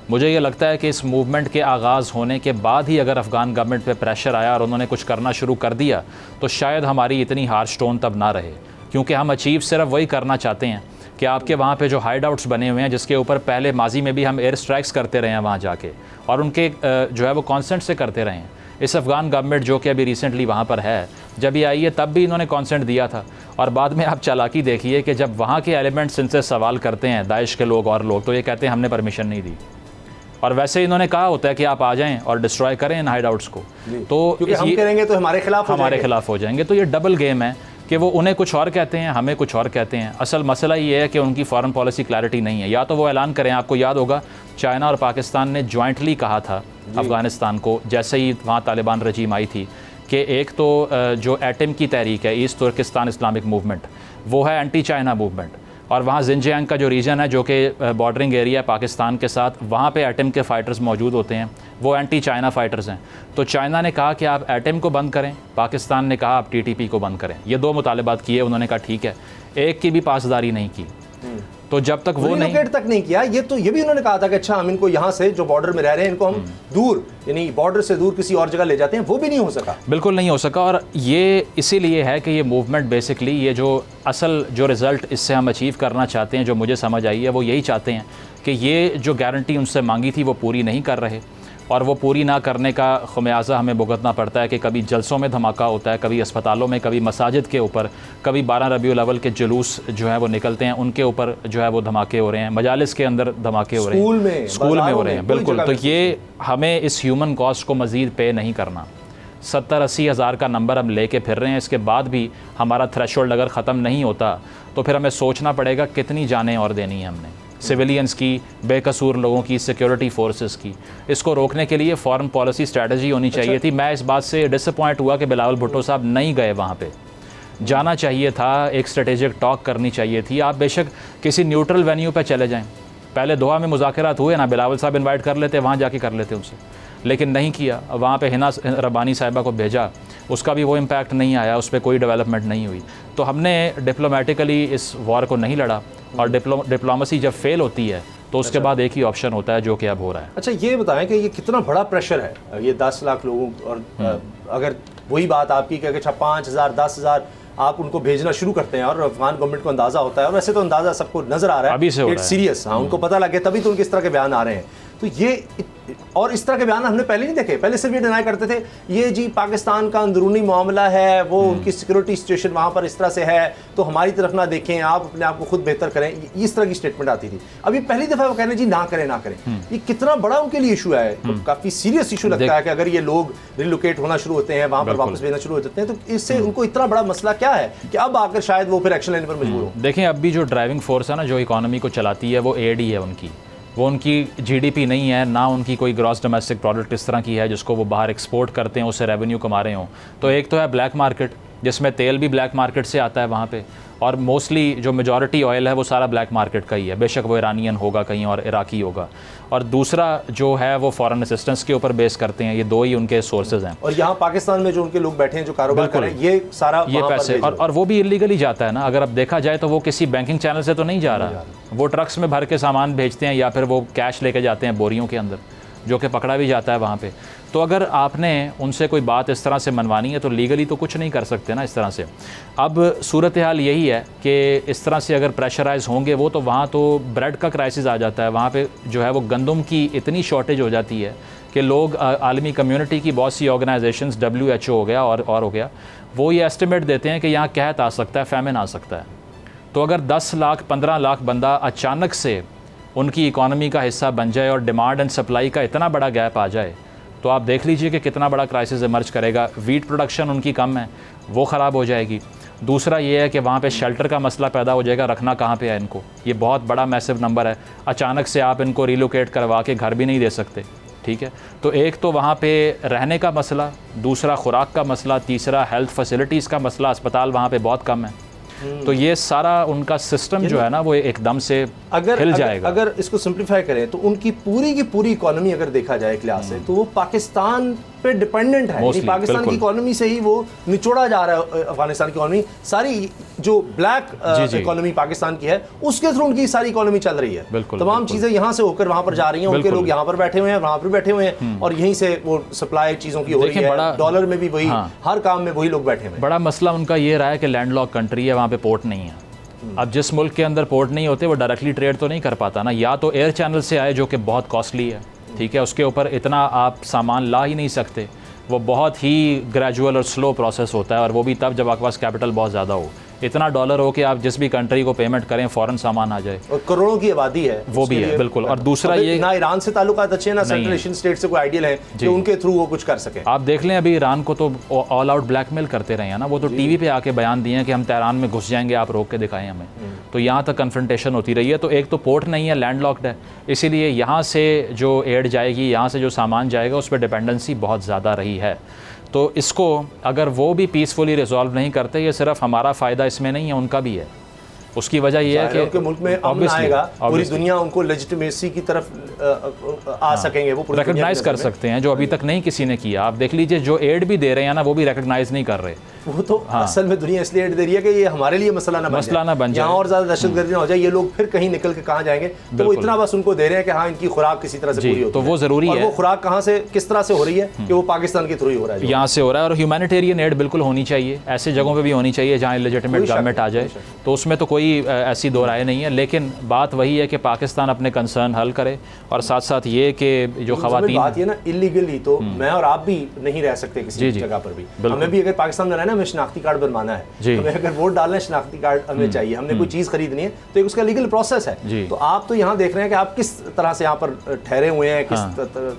मुझे ये लगता है कि इस मूवमेंट के आगाज़ होने के बाद ही अगर अफ़गान गवर्नमेंट पे प्रेशर आया और उन्होंने कुछ करना शुरू कर दिया तो शायद हमारी इतनी हार्श टोन तब ना रहे, क्योंकि हम अचीव सिर्फ वही करना चाहते हैं कि आपके वहाँ पे जो हाइड आउट्स बने हुए हैं, जिसके ऊपर पहले माजी में भी हम एयर स्ट्राइक्स करते रहे हैं वहाँ जाके, और उनके जो है वो कॉन्सेंट से करते रहे हैं। इस अफ़गान गवर्नमेंट जो कि अभी रिसेंटली वहाँ पर है, जब ये आई है तब भी इन्होंने कॉन्सेंट दिया था, और बाद में आप चालाकी देखिए कि जब वहाँ के एलिमेंट्स इनसे सवाल करते हैं, दाइश के लोग और लोग, तो ये कहते हैं हमने परमिशन नहीं दी। और वैसे इन्होंने कहा होता है कि आप आ जाएं और डिस्ट्रॉय करें इन हाइड आउट्स को, तो क्योंकि हम करेंगे तो हमारे खिलाफ हो जाएंगे। तो ये डबल गेम है कि वो उन्हें कुछ और कहते हैं, हमें कुछ और कहते हैं। असल मसला ये है कि उनकी फॉरेन पॉलिसी क्लैरिटी नहीं है। या तो वो ऐलान करें, आपको याद होगा चाइना और पाकिस्तान ने जॉइंटली कहा था अफ़गानिस्तान को, जैसे ही वहाँ तालिबान रजीम आई थी, कि एक तो जो एटम की तहरीक है, ईस्ट तुर्किस्तान इस्लामिक मूवमेंट, वो है एंटी चाइना मूवमेंट, और वहाँ जिनजियांग का जो रीजन है जो कि बॉर्डरिंग एरिया है पाकिस्तान के साथ, वहाँ पे एटम के फ़ाइटर्स मौजूद होते हैं, वो एंटी चाइना फ़ाइटर्स हैं। तो चाइना ने कहा कि आप एटम को बंद करें, पाकिस्तान ने कहा आप टीटीपी को बंद करें। ये दो मुतालबात किए, उन्होंने कहा ठीक है, एक की भी पासदारी नहीं की। तो जब तक वो नहीं किया, ये भी उन्होंने कहा था कि अच्छा हम इनको यहाँ से जो बॉर्डर में रह रहे हैं इनको हम दूर, यानी बॉर्डर से दूर किसी और जगह ले जाते हैं, वो भी नहीं हो सका। बिल्कुल नहीं हो सका। और ये इसीलिए है कि ये मूवमेंट बेसिकली, ये जो असल जो रिज़ल्ट इससे हम अचीव करना चाहते हैं, जो मुझे समझ आई है, वो यही चाहते हैं कि ये जो गारंटी उनसे मांगी थी वो पूरी नहीं कर रहे, और वो पूरी ना करने का ख़मियाज़ा हमें भुगतना पड़ता है कि कभी जलसों में धमाका होता है, कभी अस्पतालों में, कभी मसाजिद के ऊपर, कभी 12 रबीउल अव्वल के जुलूस जो है वो निकलते हैं, उनके ऊपर जो है वो धमाके हो रहे हैं, मजालिस के अंदर धमाके हो रहे हैं, स्कूल में हो रहे हैं। बिल्कुल। तो ये हमें इस ह्यूमन कॉस्ट को मज़ीद पे नहीं करना। 70-80 हज़ार का नंबर हम लेके फिर रहे हैं, इसके बाद भी हमारा थ्रेशोल्ड अगर ख़त्म नहीं होता तो फिर हमें सोचना पड़ेगा कितनी जानें और देनी है हमने, सिविलियंस की, बेकसूर लोगों की, सिक्योरिटी फोर्सेस की। इसको रोकने के लिए फॉरेन पॉलिसी स्ट्रेटजी होनी चाहिए थी। मैं इस बात से डिसअपॉइंट हुआ कि बिलावल भुट्टो साहब नहीं गए वहाँ पे। जाना चाहिए था, एक स्ट्रेटेजिक टॉक करनी चाहिए थी। आप बेशक किसी न्यूट्रल वेन्यू पे चले जाएं, पहले दोहा में मुज़ाकरात हुए ना, बिलावल साहब इन्वाइट कर लेते, वहाँ जाके कर लेते उनसे, लेकिन नहीं किया। वहाँ पे हिना रब्बानी साहिबा को भेजा, उसका भी वो इम्पैक्ट नहीं आया, उस पर कोई डेवलपमेंट नहीं हुई। तो हमने डिप्लोमेटिकली इस वॉर को नहीं लड़ा, और डिप्लोमेसी जब फेल होती है तो उसके बाद एक ही ऑप्शन होता है जो कि अब हो रहा है। अच्छा, ये बताएं कि ये कितना बड़ा प्रेशर है, ये 10 लाख लोगों, और अगर वही बात आपकी कि अच्छा 5,000 10,000 आप उनको भेजना शुरू करते हैं और अफगान गवर्नमेंट को अंदाजा होता है, और वैसे तो अंदाजा सबको नजर आ रहा है अभी से हो रहा है, सीरियस, हाँ, उनको पता लगे तभी तो उनके इस तरह के बयान आ रहे हैं। तो ये और इस तरह के बयान हमने पहले नहीं देखे। पहले सिर्फ ये डिनाई करते थे ये जी पाकिस्तान का अंदरूनी मामला है, वो उनकी सिक्योरिटी सिचुएशन वहाँ पर इस तरह से है, तो हमारी तरफ ना देखें, आप अपने आप को खुद बेहतर करें, इस तरह की स्टेटमेंट आती थी। अभी पहली दफ़ा वो कहने जी ना करें ना करें, ये कितना बड़ा उनके लिए इशू है। तो काफ़ी सीरियस इशू लगता है कि अगर ये लोग रिलोकेट होना शुरू होते हैं, वहाँ पर वापस भेजना शुरू हो जाते हैं, तो इससे उनको इतना बड़ा मसला क्या है कि अब आकर शायद वो फिर एक्शन लेने पर मजबूर हो। देखें, अब भी जो ड्राइविंग फोर्स है ना, जो इकॉनमी को चलाती है, वो एड ही है उनकी। वो उनकी जीडीपी नहीं है, ना उनकी कोई ग्रॉस डोमेस्टिक प्रोडक्ट इस तरह की है जिसको वो बाहर एक्सपोर्ट करते हैं, उससे रेवेन्यू कमा रहे हों। तो एक तो है ब्लैक मार्केट, जिसमें तेल भी ब्लैक मार्केट से आता है वहाँ पे, और मोस्टली जो मेजॉरिटी ऑयल है वो सारा ब्लैक मार्केट का ही है, बेशक वो ईरानियन होगा कहीं और इराकी होगा। और दूसरा जो है वो फॉरेन असिस्टेंस के ऊपर बेस करते हैं। ये दो ही उनके सोर्सेज हैं। और यहाँ पाकिस्तान में जो उनके लोग बैठे हैं, जो कारोबार कर रहे हैं, ये सारा ये पैसे, और वो भी इलीगली जाता है ना। अगर अब देखा जाए तो वो किसी बैंकिंग चैनल से तो नहीं जा रहा, वो ट्रक्स में भर के सामान भेजते हैं, या फिर वो कैश लेके जाते हैं बोरियों के अंदर, जो कि पकड़ा भी जाता है वहाँ पे। तो अगर आपने उनसे कोई बात इस तरह से मनवानी है तो लीगली तो कुछ नहीं कर सकते ना इस तरह से। अब सूरत हाल यही है कि इस तरह से अगर प्रेशराइज होंगे वो, तो वहाँ तो ब्रेड का क्राइसिस आ जाता है। वहाँ पे जो है वो गंदम की इतनी शॉर्टेज हो जाती है कि लोग, आलमी कम्युनिटी की बहुत सी ऑर्गेनाइजेशंस, WHO हो गया और हो गया, वो ये एस्टिमेट देते हैं कि यहाँ कहत आ सकता है, फैमिन आ सकता है। तो अगर 10 लाख 15 लाख बंदा अचानक से उनकी इकॉनमी का हिस्सा बन जाए और डिमांड एंड सप्लाई का इतना बड़ा गैप आ जाए, तो आप देख लीजिए कि कितना बड़ा क्राइसिस इमर्ज करेगा। वीट प्रोडक्शन उनकी कम है, वो ख़राब हो जाएगी। दूसरा ये है कि वहाँ पे शेल्टर का मसला पैदा हो जाएगा, रखना कहाँ पे है इनको, ये बहुत बड़ा मैसिव नंबर है। अचानक से आप इनको रिलोकेट करवा के घर भी नहीं दे सकते, ठीक है। तो एक तो वहाँ पे रहने का मसला, दूसरा खुराक का मसला, तीसरा हेल्थ फैसिलिटीज़ का मसला, अस्पताल वहाँ पे बहुत कम है। तो ये सारा उनका सिस्टम जो है ना वो एकदम से हिल जाएगा। अगर इसको सिंप्लीफाई करें तो उनकी पूरी की पूरी इकोनॉमी अगर देखा जाए एक लिहाज से तो वो पाकिस्तान पे डिपेंडेंट है। यानी पाकिस्तान की इकोनॉमी से ही वो निचोड़ा जा रहा है। अफगानिस्तान की इकोनॉमी सारी जो ब्लैक इकोनॉमी पाकिस्तान की है उसके थ्रू उनकी सारी इकोनॉमी चल रही है। तमाम चीजें यहाँ से होकर वहां पर जा रही हैं, उनके लोग यहाँ पर बैठे हुए हैं, वहां पर बैठे हुए हैं और यहीं से वो सप्लाई चीजों की हो रही है। डॉलर में भी वही, हर काम में वही लोग बैठे हुए हैं। बड़ा मसला उनका ये रहा है कि लैंडलॉक कंट्री है, वहाँ पे पोर्ट नहीं है। अब जिस मुल्क के अंदर पोर्ट नहीं होते वो डायरेक्टली ट्रेड तो नहीं कर पाता ना, या तो एयर चैनल से आए जो कि बहुत कॉस्टली है, ठीक है, उसके ऊपर इतना आप सामान ला ही नहीं सकते, वो बहुत ही ग्रेजुअल और स्लो प्रोसेस होता है, और वो भी तब जब आपके पास कैपिटल बहुत ज़्यादा हो। इतना डॉलर हो कि आप जिस भी कंट्री को पेमेंट करें फ़ौरन सामान आ जाए, और करोड़ों की आबादी है वो भी है बिल्कुल। और दूसरा ये ना ईरान से ताल्लुकात अच्छे, ना सेंट्रल एशियन स्टेट से कोई आइडियल है कि उनके थ्रू वो कुछ कर सके। आप देख लें अभी ईरान को तो ऑल आउट ब्लैकमेल करते रहे हैं ना, वो तो टीवी पे आके बयान दिए हैं कि हम तेहरान में घुस जाएंगे, आप रोक के दिखाएं हमें। तो यहाँ तक कन्फ्रंटेशन होती रही है। तो एक तो पोर्ट नहीं है, लैंड लॉक्ड है, इसीलिए यहाँ से जो एड जाएगी, यहाँ से जो सामान जाएगा, उस पर डिपेंडेंसी बहुत ज़्यादा रही है। तो इसको अगर वो भी पीसफुली रिजॉल्व नहीं करते, ये सिर्फ हमारा फ़ायदा इसमें नहीं है, उनका भी है। उसकी वजह यह है कि मुल्क में अमन आएगा, पूरी दुनिया उनको लेजिटिमेसी की तरफ आ सकेंगे, वो रिकग्नाइज कर सकते हैं, जो अभी तक नहीं किसी ने किया। आप देख लीजिए जो एड भी दे रहे हैं ना, वो भी रिकग्नाइज नहीं कर रहे। वो तो असल में दुनिया इसलिए एड दे रही है कि ये हमारे लिए मसला ना बन जाए, और ज्यादा दहशतगर्दी ना हो जाए, ये लोग फिर कहीं निकल के कहाँ जाएंगे। तो वो इतना बस उनको दे रहे हैं कि हाँ इनकी खुराक किसी तरह से पूरी हो, तो वो जरूरी है। वो खुराक कहाँ से किस तरह से हो रही है कि वो पाकिस्तान के थ्रू ही हो रहा है, यहाँ से हो रहा है। और ह्यूमैनिटेरियन एड बिल्कुल होनी चाहिए, ऐसी जगहों पे भी होनी चाहिए जहाँ लेजिटिमेट गवर्नमेंट आ जाए, तो उसमें तो कोई ऐसी दो राय नहीं है। लेकिन बात वही है कि पाकिस्तान अपने कंसर्न हल करे, और साथ साथ ये कि जो खवातीन, बात ये ना इलीगली तो मैं और आप भी नहीं रह सकते किसी जगह पर भी। हमें भी अगर पाकिस्तान में रहना है, हमें शनाख्ती कार्ड बनवाना है, हमें अगर वोट डालना है शनाख्ती कार्ड हमें चाहिए, हमने कोई चीज़ खरीदनी है तो एक उसका लीगल प्रोसेस है। तो आप तो यहाँ देख रहे हैं कि आप किस तरह से यहाँ पर ठहरे हुए हैं, किस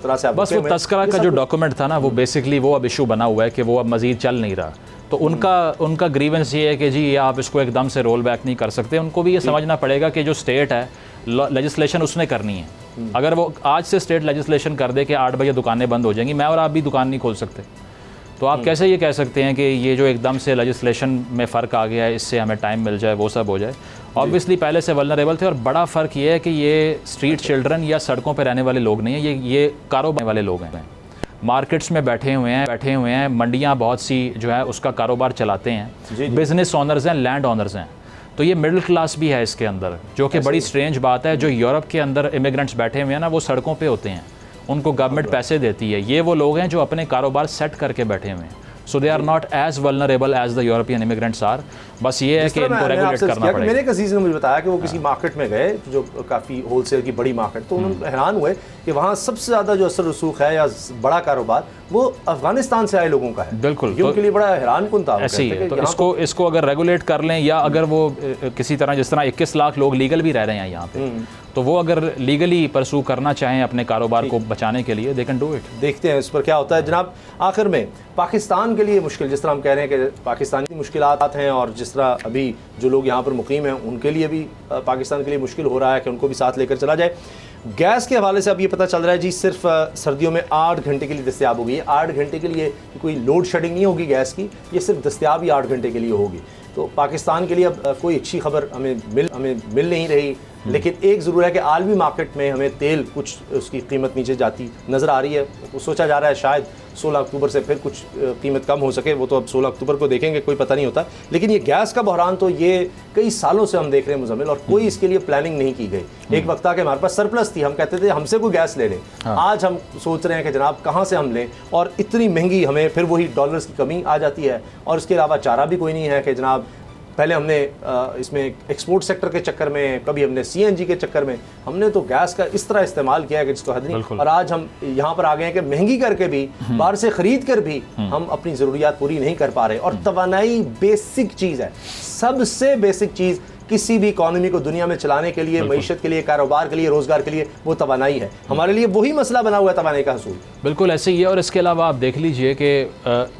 तरह से आप, बस वो तस्करा का जो डॉक्यूमेंट था ना, वो बेसिकली वो अब इशू बना हुआ है कि वो अब मजीद चल नहीं रहा। तो उनका ग्रीवेंस ये है कि जी आप इसको एकदम से रोल बैक नहीं कर सकते। उनको भी ये समझना पड़ेगा कि जो स्टेट है लेजिस्लेशन उसने करनी है। अगर वो आज से स्टेट लेजिस्लेशन कर दे कि 8 बजे दुकानें बंद हो जाएंगी, मैं और आप भी दुकान नहीं खोल सकते, तो आप कैसे ये कह सकते हैं कि ये जो एकदम से लेजिस्लेशन में फ़र्क आ गया है, इससे हमें टाइम मिल जाए, वो सब हो जाए। ऑब्वियसली पहले से वल्नरेबल थे, और बड़ा फ़र्क ये है कि ये स्ट्रीट चिल्ड्रन या सड़कों पर रहने वाले लोग नहीं हैं, ये कारोबार वाले लोग हैं, मार्केट्स में बैठे हुए हैं, मंडियाँ बहुत सी जो है उसका कारोबार चलाते हैं, बिजनेस ऑनर्स हैं, लैंड ऑनर्स हैं। तो ये मिडिल क्लास भी है इसके अंदर, जो कि बड़ी स्ट्रेंज बात है। जो यूरोप के अंदर इमिग्रेंट्स बैठे हुए हैं ना, वो सड़कों पे होते हैं, उनको गवर्नमेंट पैसे देती है। ये वो लोग हैं जो अपने कारोबार सेट करके बैठे हुए हैं। So they are not as vulnerable as the European immigrants are. बस ये है कि इनको रेगुलेट करना पड़ेगा। मेरे एक अजीज ने मुझे बताया कि वो किसी मार्केट में गए, जो काफ़ी होलसेल की बड़ी मार्केट, तो उन्होंने हैरान हुए कि वहाँ सबसे ज़्यादा जो असर रसूख है या बड़ा कारोबार वो अफगानिस्तान से आए लोगों का है। बिल्कुल, ये उनके लिए बड़ा हैरान कुन था। ऐसे ही है। तो इसको अगर रेगुलेट कर लें, या अगर वो किसी तरह, जिस तरह 21 लाख लोग लीगल भी रह रहे हैं यहाँ पे, तो वो अगर लीगली परसू करना चाहें अपने कारोबार को बचाने के लिए, दे कैन डू इट। देखते हैं इस पर क्या होता है। जनाब आखिर में पाकिस्तान के लिए मुश्किल, जिस तरह हम कह रहे हैं कि पाकिस्तान की मुश्किलात हैं, और जिस तरह अभी जो लोग यहाँ पर मुकीम हैं उनके लिए भी पाकिस्तान के लिए मुश्किल हो रहा है कि उनको भी साथ लेकर चला जाए। गैस के हवाले से अब ये पता चल रहा है जी, सिर्फ सर्दियों में 8 घंटे के लिए दस्तयाब होगी। 8 घंटे के लिए कोई लोड शेडिंग नहीं होगी गैस की, ये सिर्फ दस्तयाब ही 8 घंटे के लिए होगी। तो पाकिस्तान के लिए अब कोई अच्छी खबर हमें मिल नहीं रही। लेकिन एक ज़रूर है कि आलमी मार्केट में हमें तेल कुछ उसकी कीमत नीचे जाती नज़र आ रही है। वो सोचा जा रहा है शायद 16 अक्टूबर से फिर कुछ कीमत कम हो सके, वो तो अब 16 अक्टूबर को देखेंगे, कोई पता नहीं होता। लेकिन ये गैस का बहरान तो ये कई सालों से हम देख रहे हैं मुज़म्मिल, और कोई इसके लिए प्लानिंग नहीं की गई। एक वक्त आके हमारे पास सरप्लस थी, हम कहते थे हमसे कोई गैस ले लें। आज हम सोच रहे हैं कि जनाब कहाँ से हम लें, और इतनी महंगी, हमें फिर वही डॉलर्स की कमी आ जाती है, और इसके अलावा चारा भी कोई नहीं है कि जनाब पहले हमने इसमें एक्सपोर्ट सेक्टर के चक्कर में, कभी हमने सीएनजी के चक्कर में, हमने तो गैस का इस तरह इस्तेमाल किया है कि जिसको हद नहीं। और आज हम यहाँ पर आ गए हैं कि महंगी करके भी, बाहर से खरीद कर भी हम अपनी ज़रूरियात पूरी नहीं कर पा रहे। और तवानाई बेसिक चीज़ है, सबसे बेसिक चीज़ किसी भी इकॉनमी को दुनिया में चलाने के लिए, मईशत के लिए, कारोबार के लिए, रोज़गार के लिए, वो तवानाई है। हमारे लिए वही मसला बना हुआ है तवानाई का हसूल। बिल्कुल ऐसे ही है। और इसके अलावा आप देख लीजिए कि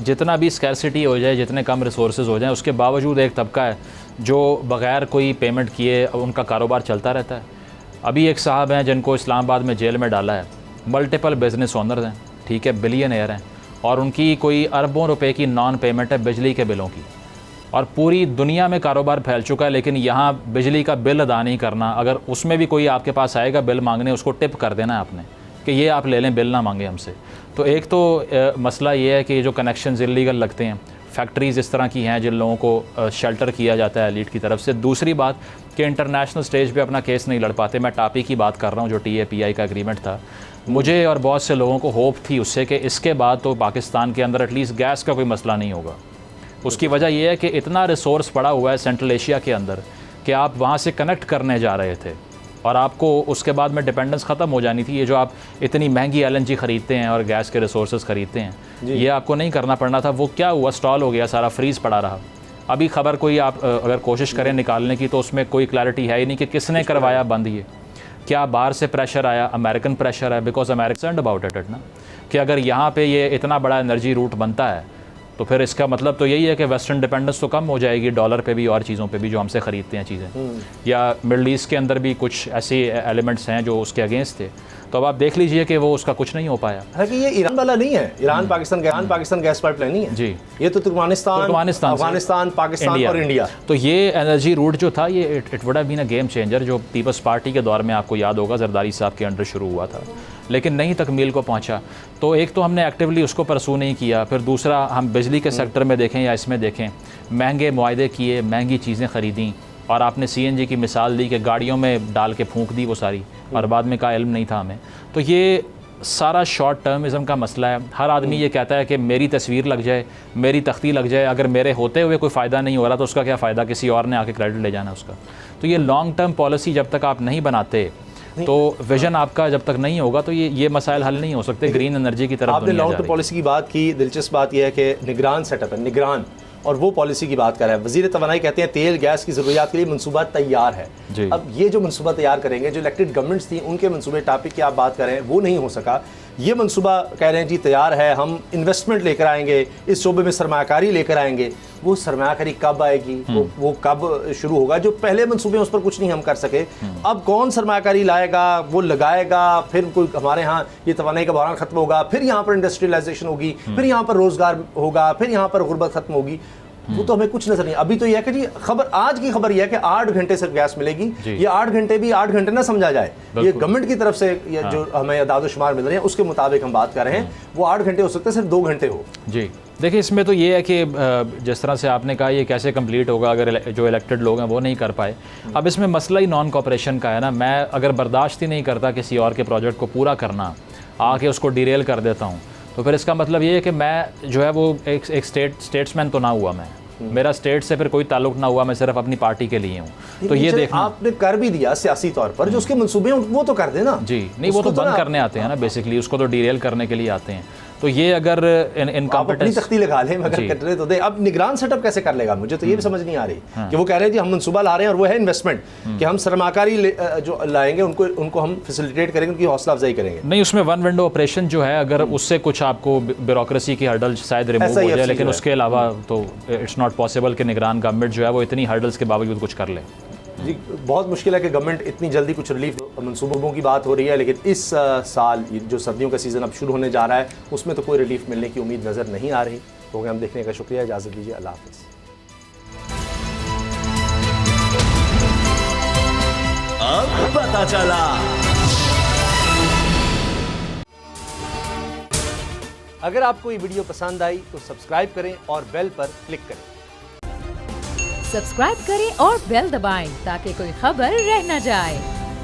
जितना भी स्कैरसिटी हो जाए, जितने कम रिसोर्सेज हो जाएं, उसके बावजूद एक तबका है जो बग़ैर कोई पेमेंट किए उनका कारोबार चलता रहता है। अभी एक साहब हैं जिनको इस्लामाबाद में जेल में डाला है, मल्टीपल बिजनेस ओनर्स हैं, ठीक है, बिलियनियर हैं, और उनकी कोई अरबों रुपए की नॉन पेमेंट है बिजली के बिलों की। और पूरी दुनिया में कारोबार फैल चुका है, लेकिन यहाँ बिजली का बिल अदा नहीं करना, अगर उसमें भी कोई आपके पास आएगा बिल मांगने, उसको टिप कर देना है आपने कि ये आप ले लें, बिल ना मांगे हमसे। तो एक तो मसला ये है कि जो कनेक्शंस इलीगल लगते हैं, फैक्ट्रीज़ इस तरह की हैं जिन लोगों को शेल्टर किया जाता है एलीट की तरफ से। दूसरी बात कि इंटरनेशनल स्टेज पे अपना केस नहीं लड़ पाते। मैं टापी की बात कर रहा हूँ, जो TAPI का एग्रीमेंट था, मुझे और बहुत से लोगों को होप थी उससे कि इसके बाद तो पाकिस्तान के अंदर एटलीस्ट गैस का कोई मसला नहीं होगा। उसकी वजह यह है कि इतना रिसोर्स पड़ा हुआ है सेंट्रल एशिया के अंदर कि आप वहाँ से कनेक्ट करने जा रहे थे और आपको उसके बाद में डिपेंडेंस ख़त्म हो जानी थी। ये जो आप इतनी महंगी LNG ख़रीदते हैं और गैस के रिसोर्सेज ख़रीदते हैं, ये आपको नहीं करना पड़ना था। वो क्या हुआ, स्टॉल हो गया, सारा फ्रीज़ पड़ा रहा। अभी ख़बर कोई आप अगर कोशिश करें निकालने की तो उसमें कोई क्लैरिटी है ही नहीं कि किसने करवाया बंद। ये क्या बाहर से प्रेशर आया, अमेरिकन प्रेशर है, बिकॉज अमेरिकन अबाउट इट ना, कि अगर यहाँ पे ये इतना बड़ा एनर्जी रूट बनता है तो फिर इसका मतलब तो यही है कि वेस्टर्न डिपेंडेंस तो कम हो जाएगी डॉलर पे भी और चीज़ों पे भी जो हमसे ख़रीदते हैं चीज़ें। या मिडल ईस्ट के अंदर भी कुछ ऐसे एलिमेंट्स हैं जो उसके अगेंस्ट थे। तो अब आप देख लीजिए कि वो उसका कुछ नहीं हो पाया। हालांकि ये ईरान वाला नहीं है, ईरान पाकिस्तान गैस पाइपलाइन नहीं है जी, ये तो तुर्कमेनिस्तान, अफगानिस्तान, पाकिस्तान और इंडिया। तो ये एनर्जी रूट जो था ये it would have been a game changer, जो पीपल्स पार्टी के दौर में आपको याद होगा जरदारी साहब के अंडर शुरू हुआ था, लेकिन नहीं तकमील को पहुंचा। तो एक तो हमने एक्टिवली उसको परसू नहीं किया, फिर दूसरा हम बिजली के सेक्टर में देखें या इसमें देखें, महंगे मुआहदे किए, महंगी चीज़ें ख़रीदी, और आपने CNG की मिसाल दी कि गाड़ियों में डाल के फूंक दी वो सारी, और बाद में का इल्म नहीं था हमें। तो ये सारा शॉर्ट टर्मिज़म का मसला है। हर आदमी ये कहता है कि मेरी तस्वीर लग जाए, मेरी तख्ती लग जाए, अगर मेरे होते हुए कोई फ़ायदा नहीं हो रहा तो उसका क्या फ़ायदा, किसी और ने आके क्रेडिट ले जाना उसका। तो ये लॉन्ग टर्म पॉलिसी जब तक आप नहीं बनाते, तो विजन आपका जब तक नहीं होगा तो ये मसाइल हल नहीं हो सकते। ग्रीन एनर्जी की तरफ आपने लॉन्ग टर्म पॉलिसी की बात की, दिलचस्प बात यह है कि निगरान सेटअप है, निगरान, और वो पॉलिसी की बात कर रहा है। वज़ीर तवानाई कहते हैं तेल गैस की ज़रूरियात के लिए मनसूबा तैयार है। अब ये जो मनसूबा तैयार करेंगे, जो इलेक्टेड गवर्नमेंट्स थी उनके मनसूबे, टॉपिक की आप बात करें, वो नहीं हो सका। ये मनसूबा कह रहे हैं जी तैयार है, हम इन्वेस्टमेंट लेकर आएंगे, इस शोबे में सरमाकारी लेकर आएंगे। वो सरमाकारी कब आएगी, वो कब शुरू होगा? जो पहले मनसूबे उस पर कुछ नहीं हम कर सके, अब कौन सरमाकारी लाएगा, वो लगाएगा, फिर कोई हमारे यहाँ ये तवानाई का बहरान खत्म होगा, फिर यहाँ पर इंडस्ट्रियलाइजेशन होगी, फिर यहाँ पर रोजगार होगा, फिर यहाँ पर गुर्बत खत्म होगी। वो तो हमें कुछ नजर नहीं। अभी तो यह है कि जी खबर, आज की खबर यह है कि 8 घंटे सिर्फ गैस मिलेगी। ये 8 घंटे भी 8 घंटे ना समझा जाए, ये गवर्नमेंट की तरफ से ये जो हमें अदाद शुमार मिल रहे हैं उसके मुताबिक हम बात कर रहे हैं। वो 8 घंटे हो सकते हैं, सिर्फ 2 घंटे हो। जी देखिए, इसमें तो ये है कि जिस तरह से आपने कहा ये कैसे कंप्लीट होगा अगर जो इलेक्टेड लोग हैं वो नहीं कर पाए। अब इसमें मसला ही नॉन कोऑपरेशन का है ना। मैं अगर बर्दाश्त ही नहीं करता किसी और के प्रोजेक्ट को पूरा करना, आके उसको डिरेल कर देता हूँ, तो फिर इसका मतलब ये है कि मैं जो है वो एक स्टेट्समैन तो ना हुआ, मैं मेरा स्टेट से फिर कोई ताल्लुक ना हुआ, मैं सिर्फ अपनी पार्टी के लिए हूँ। तो ये देखना, आपने कर भी दिया सियासी तौर पर, जो उसके मंसूबे वो तो कर देना जी। नहीं, वो तो बंद करने आते हैं ना बेसिकली, उसको तो डिरेल करने के लिए आते हैं। तो ये अगर इनकॉम्पिटेंस तख्ती लगा लें, मगर कटरे तो दे। अब निगरान सेटअप कैसे कर लेगा, मुझे तो ये भी समझ नहीं आ रही कि वो कह रहे हैं जी हम मंसूबा ला रहे हैं और वो है इन्वेस्टमेंट, कि हम सरमाकारी जो लाएंगे उनको हम फैसिलिटेट करेंगे, उनकी हौसला अफजाई करेंगे। नहीं, उसमें वन विंडो ऑपरेशन जो है, अगर उससे कुछ आपको ब्यूरोक्रेसी की हर्डल शायद रिमूव हो जाए, लेकिन उसके अलावा तो इट्स नॉट पॉसिबल कि निगरान गवर्नमेंट जो है वो इतनी हर्डल्स के बावजूद कुछ कर ले। जी बहुत मुश्किल है कि गवर्नमेंट इतनी जल्दी कुछ रिलीफ, मनसूबों की बात हो रही है, लेकिन इस साल जो सर्दियों का सीज़न अब शुरू होने जा रहा है उसमें तो कोई रिलीफ मिलने की उम्मीद नज़र नहीं आ रही। तो हम देखने का शुक्रिया, इजाज़त दीजिए, अल्लाह हाफ़िज़। अब पता चला। अगर आपको ये वीडियो पसंद आई तो सब्सक्राइब करें और बेल पर क्लिक करें। सब्सक्राइब करें और बेल दबाएं ताकि कोई खबर रह न जाए।